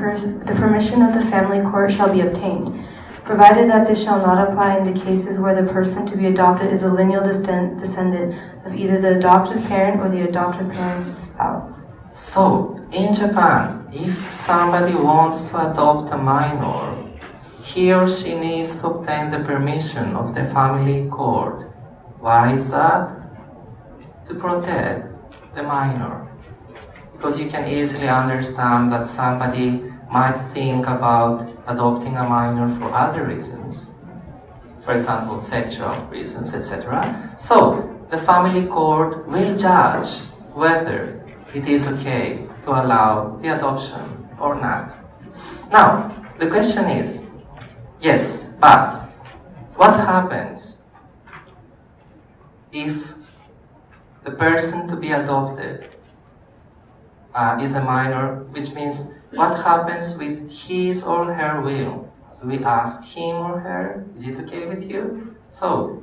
permission of the family court shall be obtained, provided that this shall not apply in the cases where the person to be adopted is a lineal descendant of either the adoptive parent or the adoptive parent's spouse. So, in Japan, if somebody wants to adopt a minor, he or she needs to obtain the permission of the family court. Why is that? To protect the minor. Because you can easily understand that somebody might think about adopting a minor for other reasons. For example, sexual reasons, etc. So, the family court will judge whether it is okay to allow the adoption or not. Now, the question is, yes, but what happens if the person to be adopted is a minor, which means what happens with his or her will? Do we ask him or her, is it okay with you? So,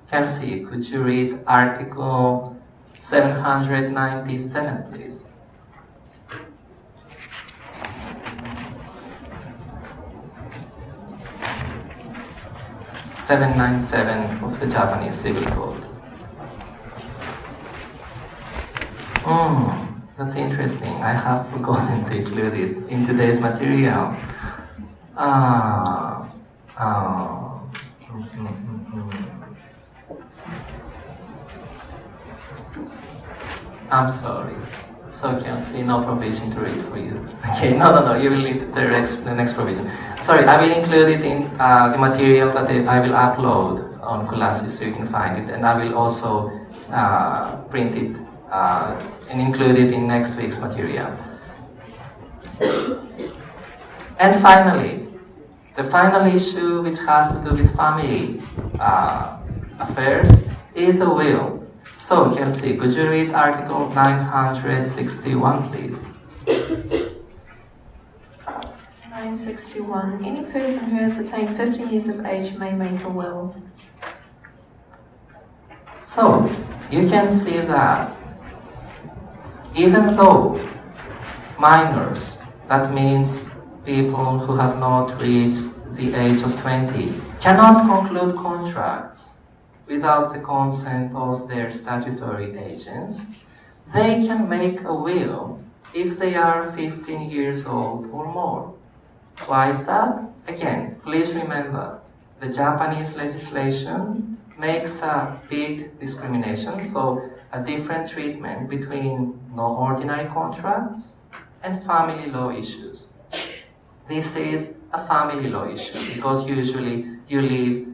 Kelsey, could you read Article 797, please? (797) of the Japanese Civil Code. That's interesting. I have forgotten to include it in today's material. I'm sorry. So can see no provision to read for you. Okay, no. You will need the next provision. Sorry, I will include it in the material that I will upload on Classes so you can find it, and I will also print it and include it in next week's material. And finally, the final issue which has to do with family affairs is a will. So, Kelsey, could you read Article 961, please? 961. Any person who has attained 15 years of age may make a will. So, you can see that even though minors, that means people who have not reached the age of 20, cannot conclude contracts without the consent of their statutory agents, they can make a will if they are 15 years old or more. Why is that? Again, please remember, the Japanese legislation makes a big discrimination, so a different treatment between non-ordinary contracts and family law issues. This is a family law issue because usually you leave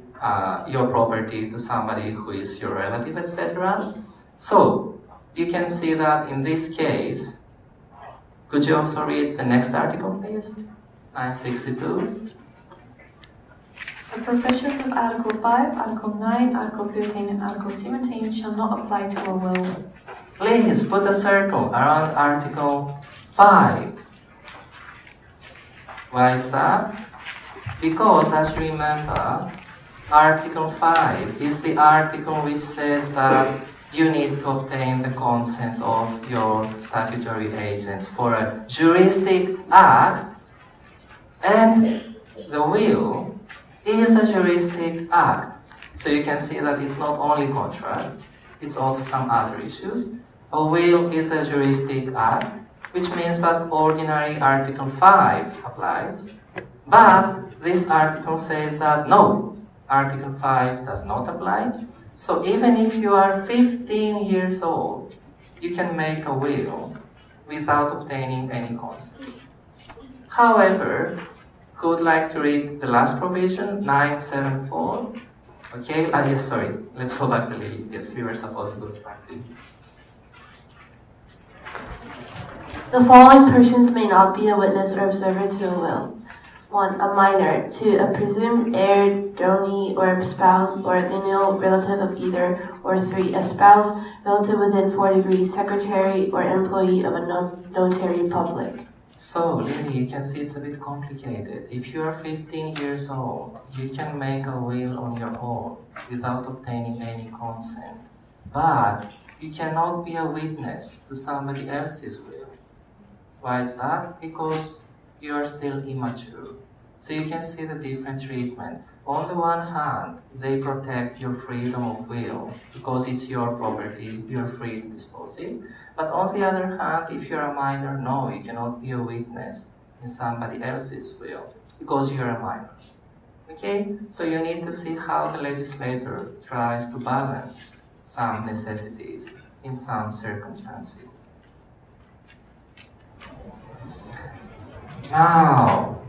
your property to somebody who is your relative, etc. So you can see that in this case, could you also read the next article, please? 962. The provisions of Article 5, Article 9, Article 13, and Article 17 shall not apply to a will. Please put a circle around Article 5. Why is that? Because, as you remember, Article 5 is the article which says that you need to obtain the consent of your statutory agents for a juristic act, and the will is a juristic act. So you can see that it's not only contracts, it's also some other issues. A will is a juristic act, which means that ordinary Article 5 applies, but this article says that no, Article 5 does not apply. So even if you are 15 years old, you can make a will without obtaining any consent. However, who would like to read the last provision, 974? Okay, yes, sorry, let's go back to Lily. Yes, we were supposed to go back to you. The following persons may not be a witness or observer to a will. 1. A minor. 2. A presumed heir, donee, or spouse, or lineal relative of either. Or 3. A spouse, relative within 4 degrees, secretary, or employee of a notary public. So, Lily, you can see it's a bit complicated. If you are 15 years old, you can make a will on your own without obtaining any consent. But you cannot be a witness to somebody else's will. Why is that? Because you are still immature. So you can see the different treatment. On the one hand, they protect your freedom of will because it's your property, you're free to dispose it. But on the other hand, if you're a minor, no, you cannot be a witness in somebody else's will because you're a minor. Okay? So you need to see how the legislator tries to balance some necessities in some circumstances. Now,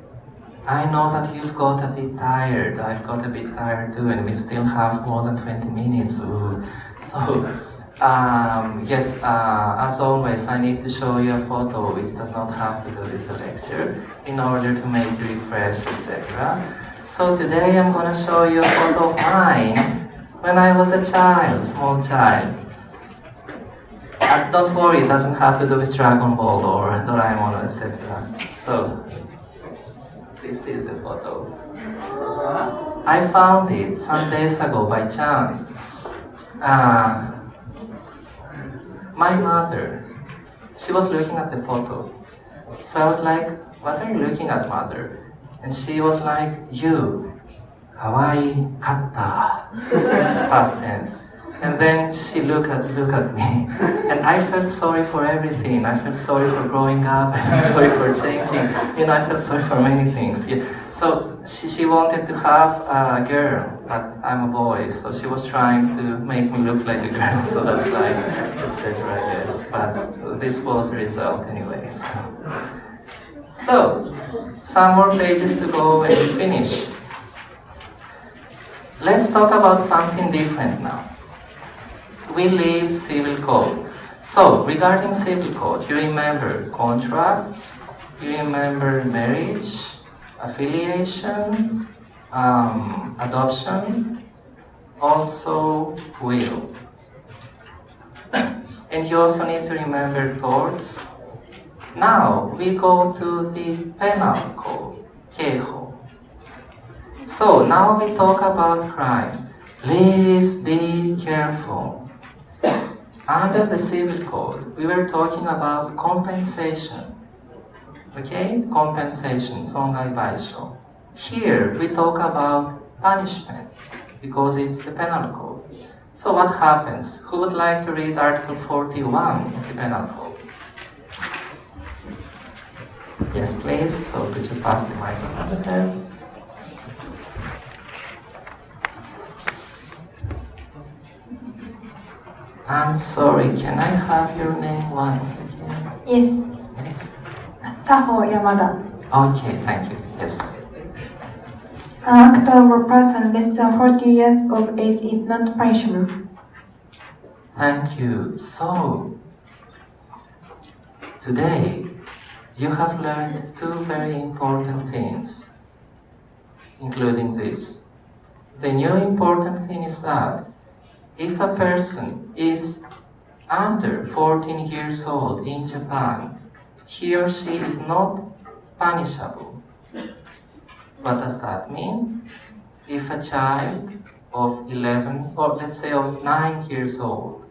I know that you've got a bit tired. I've got a bit tired too, and we still have more than 20 minutes. Ooh. So, yes, as always, I need to show you a photo which does not have to do with the lecture in order to make you refreshed, etc. So today I'm going to show you a photo of mine when I was a child, small child. Don't worry, it doesn't have to do with Dragon Ball or Doraemon, etc. So, this is a photo. I found it some days ago by chance. My mother, she was looking at the photo. So I was like, what are you looking at, mother? And she was like, you, kawaii katta, past tense. And then she looked at me, and I felt sorry for everything. I felt sorry for growing up, I felt sorry for changing, I felt sorry for many things. Yeah. So she wanted to have a girl, but I'm a boy, so she was trying to make me look like a girl, so that's like, etc. Yes, but this was the result anyways. So, some more pages to go and we finish. Let's talk about something different now. We leave civil code. So, regarding civil code, you remember contracts, you remember marriage, affiliation, adoption, also will. And you also need to remember torts. Now, we go to the penal code, keiho. So, now we talk about crimes. Please be careful. Under the civil code, we were talking about compensation. Okay? Compensation, songai baisho. Here, we talk about punishment. because it's the penal code. So what happens? Who would like to read Article 41 of the penal code? Yes, please. So could you pass the microphone to her? I'm sorry, can I have your name once again? Yes. Yes. Saho Yamada. Okay, thank you. Yes. An act of a person less than 40 years of age is not punishable. Thank you. So, today you have learned two very important things, including this. The new important thing is that if a person is under 14 years old in Japan, he or she is not punishable. What does that mean? If a child of 11, or let's say of 9 years old,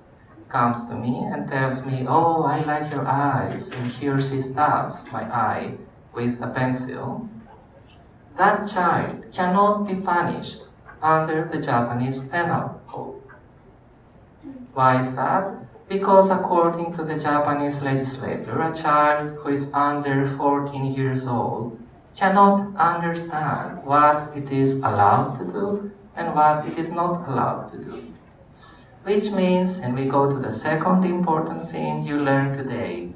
comes to me and tells me, oh, I like your eyes, and he or she stabs my eye with a pencil, that child cannot be punished under the Japanese penal code. Why is that? Because according to the Japanese legislator, a child who is under 14 years old cannot understand what it is allowed to do and what it is not allowed to do. Which means, and we go to the second important thing you learned today,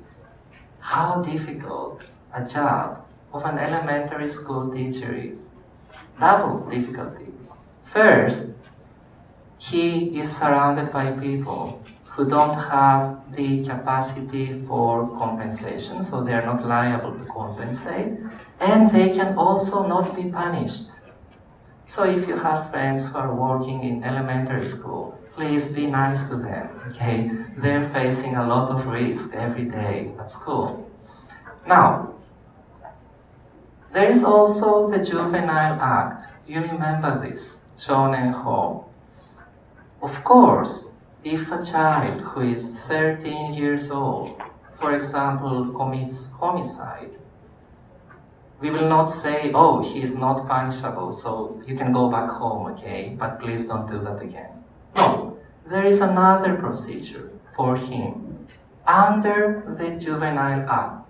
how difficult a job of an elementary school teacher is. Double difficulty. First, he is surrounded by people who don't have the capacity for compensation, so they are not liable to compensate, and they can also not be punished. So if you have friends who are working in elementary school, please be nice to them, okay? They're facing a lot of risk every day at school. Now, there is also the Juvenile Act. You remember this, Shonen Ho. Of course, if a child who is 13 years old, for example, commits homicide, we will not say, oh, he is not punishable, so you can go back home, okay? But please don't do that again. No, there is another procedure for him under the Juvenile Act.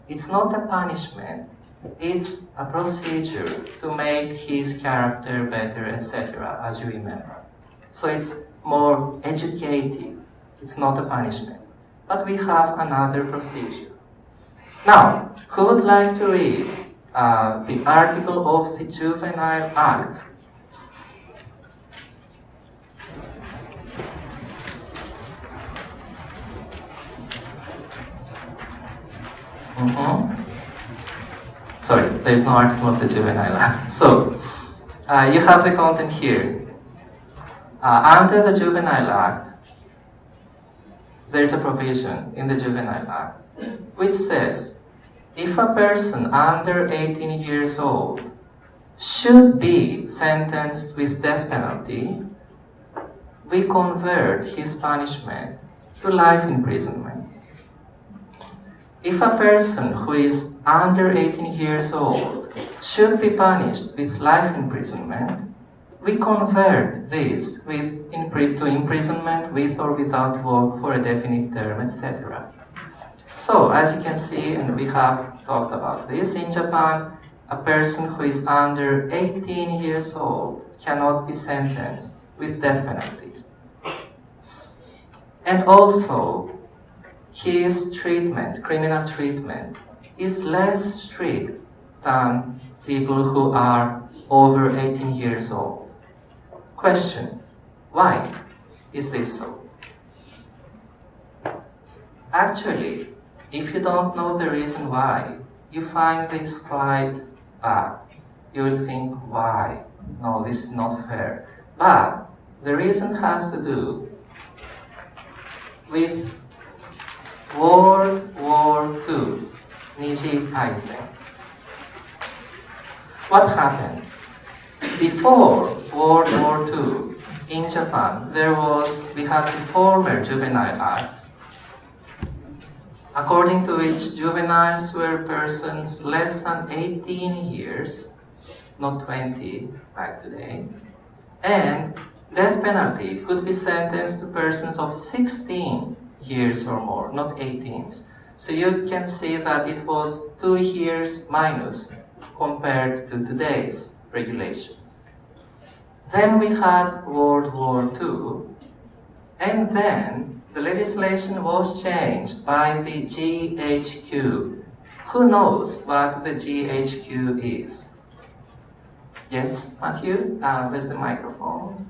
It's not a punishment, it's a procedure to make his character better, etc., as you remember. So it's more educative, it's not a punishment. But we have another procedure. Now, who would like to read the article of the Juvenile Act? Sorry, there's no article of the Juvenile Act. So, you have the content here. Under the Juvenile Act, there's a provision in the Juvenile Act which says, if a person under 18 years old should be sentenced with death penalty, we convert his punishment to life imprisonment. If a person who is under 18 years old should be punished with life imprisonment, we convert this to imprisonment with or without work for a definite term, etc. So, as you can see, and we have talked about this, in Japan, a person who is under 18 years old cannot be sentenced with death penalty. And also, his treatment, criminal treatment, is less strict than people who are over 18 years old. Question: why is this so? Actually, if you don't know the reason why, you find this quite bad. You will think, why? No, this is not fair. But the reason has to do with World War II, Niji Taisen. What happened? Before World War II, in Japan, we had the former Juvenile Act, according to which juveniles were persons less than 18 years, not 20 like today, And death penalty could be sentenced to persons of 16 years or more, not 18. So you can see that it was 2 years minus compared to today's regulation. Then we had World War II, and then the legislation was changed by the GHQ. Who knows what the GHQ is? Yes, Matthew? Where's the microphone?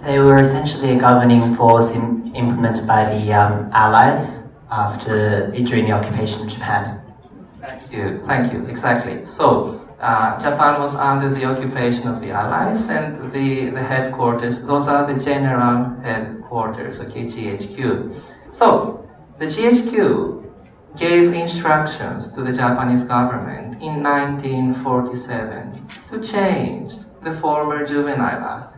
They were essentially a governing force implemented by the Allies during the occupation of Japan. Thank you, exactly. So, Japan was under the occupation of the Allies, and the headquarters, those are the general headquarters, okay, GHQ. So, the GHQ gave instructions to the Japanese government in 1947 to change the former Juvenile Act.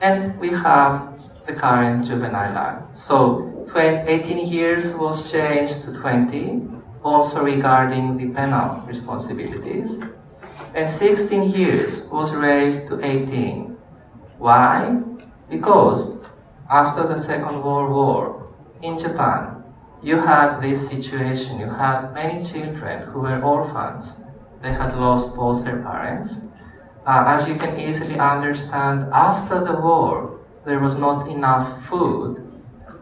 And we have the current Juvenile Act. So 18 years was changed to 20, also regarding the penal responsibilities. And 16 years was raised to 18. Why? Because after the Second World War in Japan, you had this situation. You had many children who were orphans. They had lost both their parents. As you can easily understand, after the war, there was not enough food,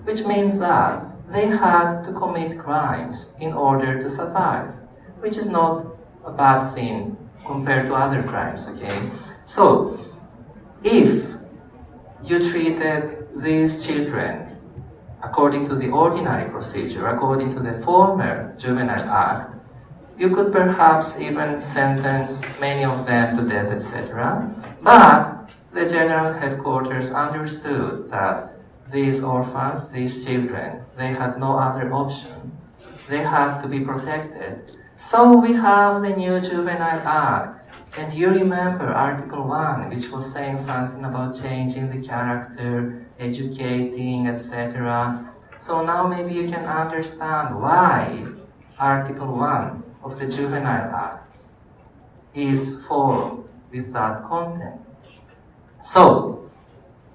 which means that they had to commit crimes in order to survive, which is not a bad thing compared to other crimes, okay? So, if you treated these children according to the ordinary procedure, according to the former Juvenile Act, you could perhaps even sentence many of them to death, etc. But the general headquarters understood that these orphans, these children, they had no other option. They had to be protected. So we have the new Juvenile Act. And you remember Article 1, which was saying something about changing the character, educating, etc. So now maybe you can understand why Article 1 of the Juvenile Act is formed with that content. So,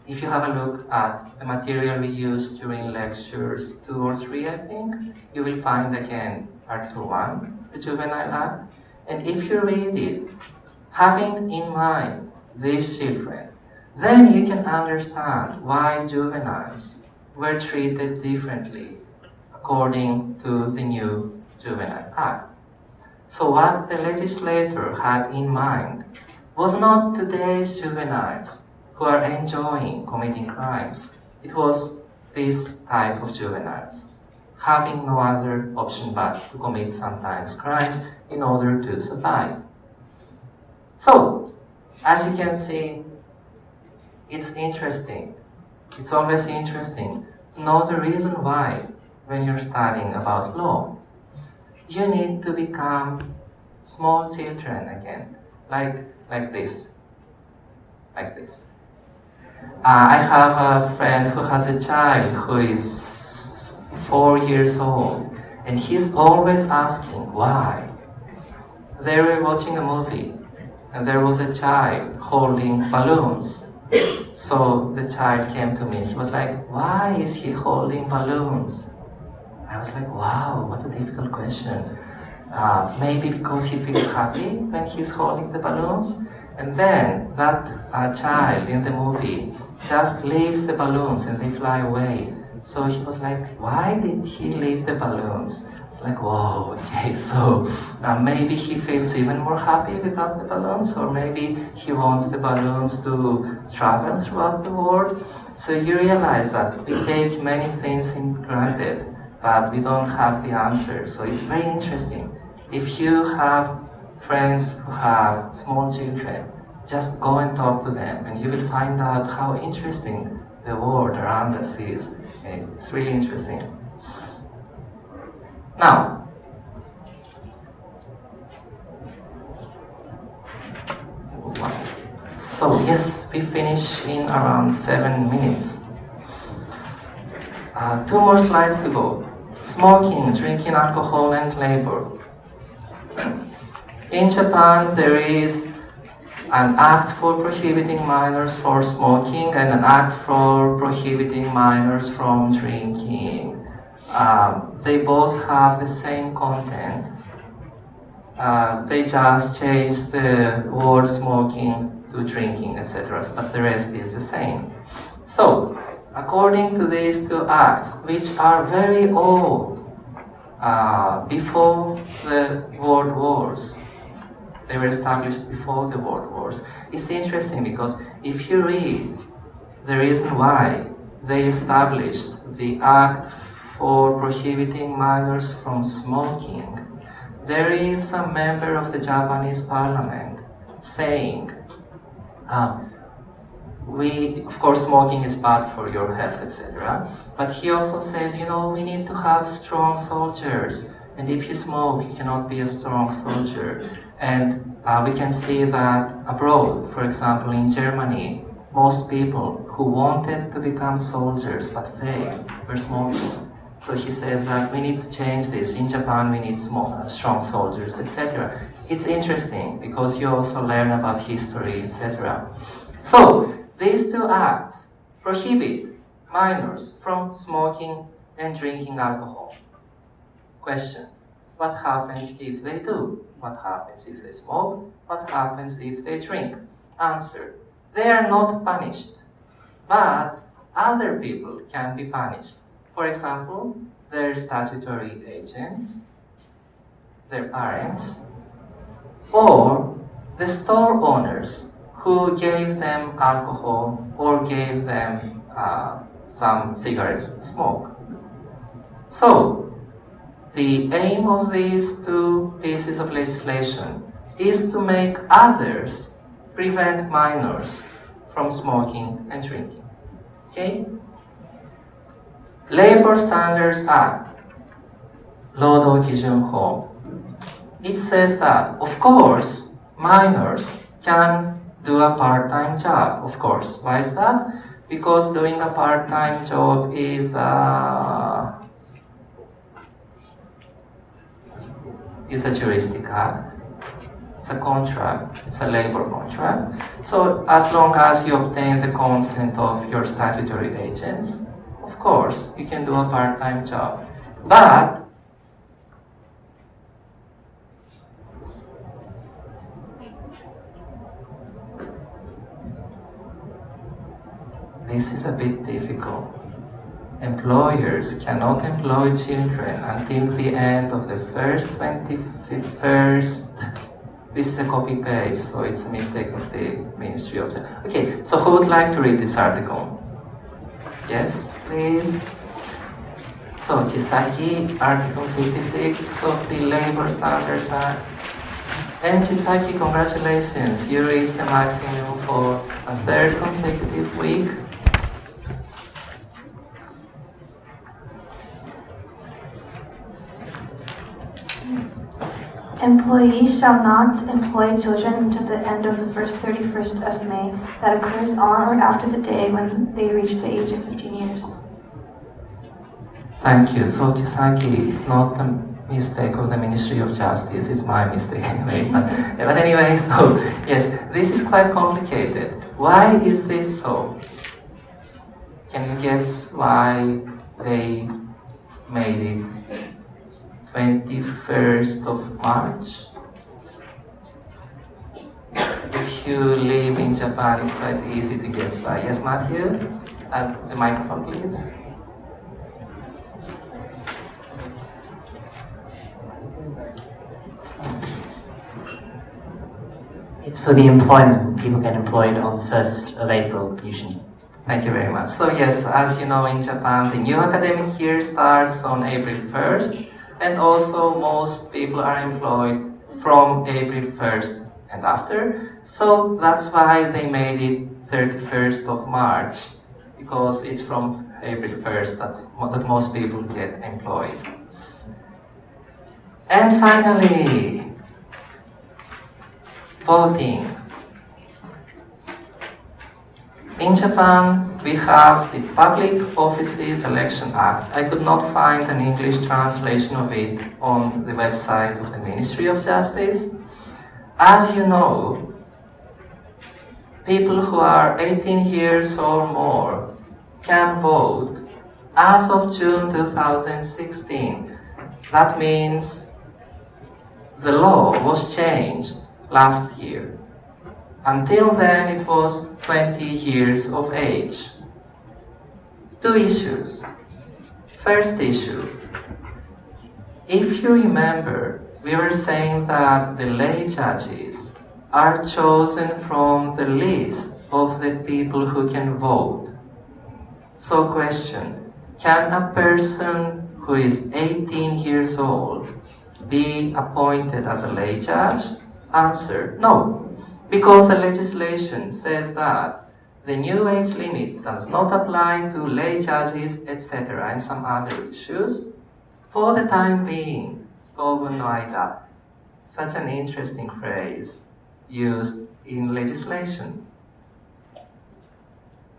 if you have a look at the material we used during lectures 2 or 3, I think, you will find again Article 1, the Juvenile Act. And if you read it, having in mind these children, then you can understand why juveniles were treated differently according to the new Juvenile Act. So what the legislator had in mind was not today's juveniles who are enjoying committing crimes. It was this type of juveniles, having no other option but to commit sometimes crimes in order to survive. So, as you can see, it's interesting. It's always interesting to know the reason why when you're studying about law. You need to become small children again, like this. I have a friend who has a child who is 4 years old, and he's always asking why. They were watching a movie, and there was a child holding balloons. So the child came to me. He was like, "Why is he holding balloons?" I was like, wow, what a difficult question. Maybe because he feels happy when he's holding the balloons. And then that child in the movie just leaves the balloons and they fly away. So he was like, why did he leave the balloons? It's like, whoa, okay, so maybe he feels even more happy without the balloons, or maybe he wants the balloons to travel throughout the world. So you realize that we take many things in granted, but we don't have the answer. So it's very interesting. If you have friends who have small children, just go and talk to them and you will find out how interesting the world around us is. It's really interesting. Now, so yes, we finish in around 7 minutes. 2 more slides to go. Smoking, drinking alcohol, and labor. In Japan, there is an act for prohibiting minors from smoking and an act for prohibiting minors from drinking. They both have the same content. They just changed the word smoking to drinking, etc. But the rest is the same. So, according to these two acts, which are very old, before the World Wars, they were established before the World Wars. It's interesting because if you read the reason why they established the act for prohibiting minors from smoking, there is a member of the Japanese parliament saying, of course smoking is bad for your health, etc. But he also says, we need to have strong soldiers. And if you smoke, you cannot be a strong soldier. And we can see that abroad, for example, in Germany, most people who wanted to become soldiers but failed were smoking. So he says that we need to change this. In Japan, we need strong soldiers, etc. It's interesting because you also learn about history, etc. So, these two acts prohibit minors from smoking and drinking alcohol. Question: what happens if they do? What happens if they smoke? What happens if they drink? Answer: they are not punished, but other people can be punished. For example, their statutory agents, their parents, or the store owners who gave them alcohol or gave them some cigarettes to smoke. So, the aim of these two pieces of legislation is to make others prevent minors from smoking and drinking. Okay? Labor Standards Act, 労働基準法. It says that, of course, minors can do a part-time job, of course. Why is that? Because doing a part-time job is a juristic act. It's a contract. It's a labor contract. So as long as you obtain the consent of your statutory agents, of course, you can do a part-time job. But this is a bit difficult. Employers cannot employ children until the end of the first 21st. This is a copy-paste, so it's a mistake of the Ministry of the... Okay, so who would like to read this article? Yes, please. So, Chisaki, Article 56 of the Labor Standards Act. And Chisaki, congratulations, you reached the maximum for a third consecutive week. Employees shall not employ children until the end of the first 31st of May. That occurs on or after the day when they reach the age of 15 years. Thank you. So, Chisaki, it's not a mistake of the Ministry of Justice, it's my mistake anyway. But anyway, so, yes, this is quite complicated. Why is this so? Can you guess why they made it 21st of March? If you live in Japan, it's quite easy to guess why. Yes, Matthew? At the microphone, please. It's for the employment. People get employed on 1st of April, usually. Thank you very much. So yes, as you know, in Japan, the new academic year starts on April 1st, and also most people are employed from April 1st and after. So that's why they made it 31st of March, because it's from April 1st that most people get employed. And finally, voting. In Japan, we have the Public Offices Election Act. I could not find an English translation of it on the website of the Ministry of Justice. As you know, people who are 18 years or more can vote as of June 2016. That means the law was changed last year. Until then, it was 20 years of age. Two issues. First issue. If you remember, we were saying that the lay judges are chosen from the list of the people who can vote. So question, can a person who is 18 years old be appointed as a lay judge? Answer, no, because the legislation says that the new age limit does not apply to lay judges, etc., and some other issues. For the time being, Tobun no aida, such an interesting phrase used in legislation.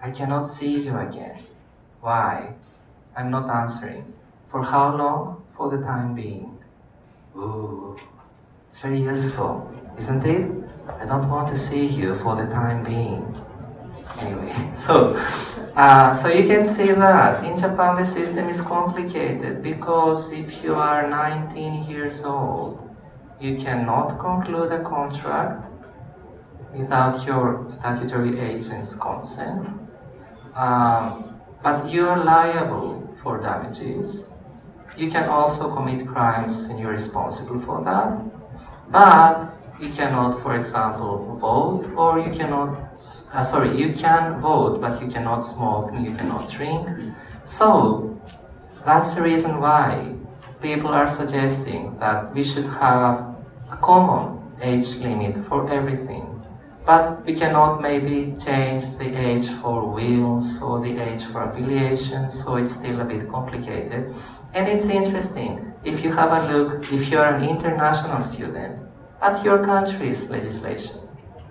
I cannot see you again. Why? I'm not answering. For how long? For the time being. Ooh, it's very useful, isn't it? I don't want to see you for the time being. Anyway, so you can see that in Japan the system is complicated because if you are 19 years old, you cannot conclude a contract without your statutory agent's consent. But you are liable for damages. You can also commit crimes and you're responsible for that. But you cannot, for example, vote, or you cannot, you can vote, but you cannot smoke and you cannot drink. So, that's the reason why people are suggesting that we should have a common age limit for everything. But we cannot maybe change the age for wills or the age for affiliation, so it's still a bit complicated. And it's interesting, if you have a look, if you're an international student, at your country's legislation.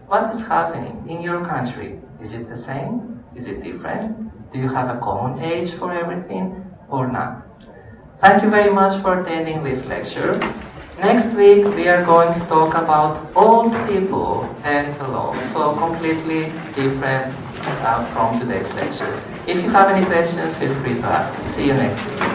What is happening in your country? Is it the same? Is it different? Do you have a common age for everything or not? Thank you very much for attending this lecture. Next week we are going to talk about old people and the law, so completely different from today's lecture. If you have any questions, feel free to ask. See you next week.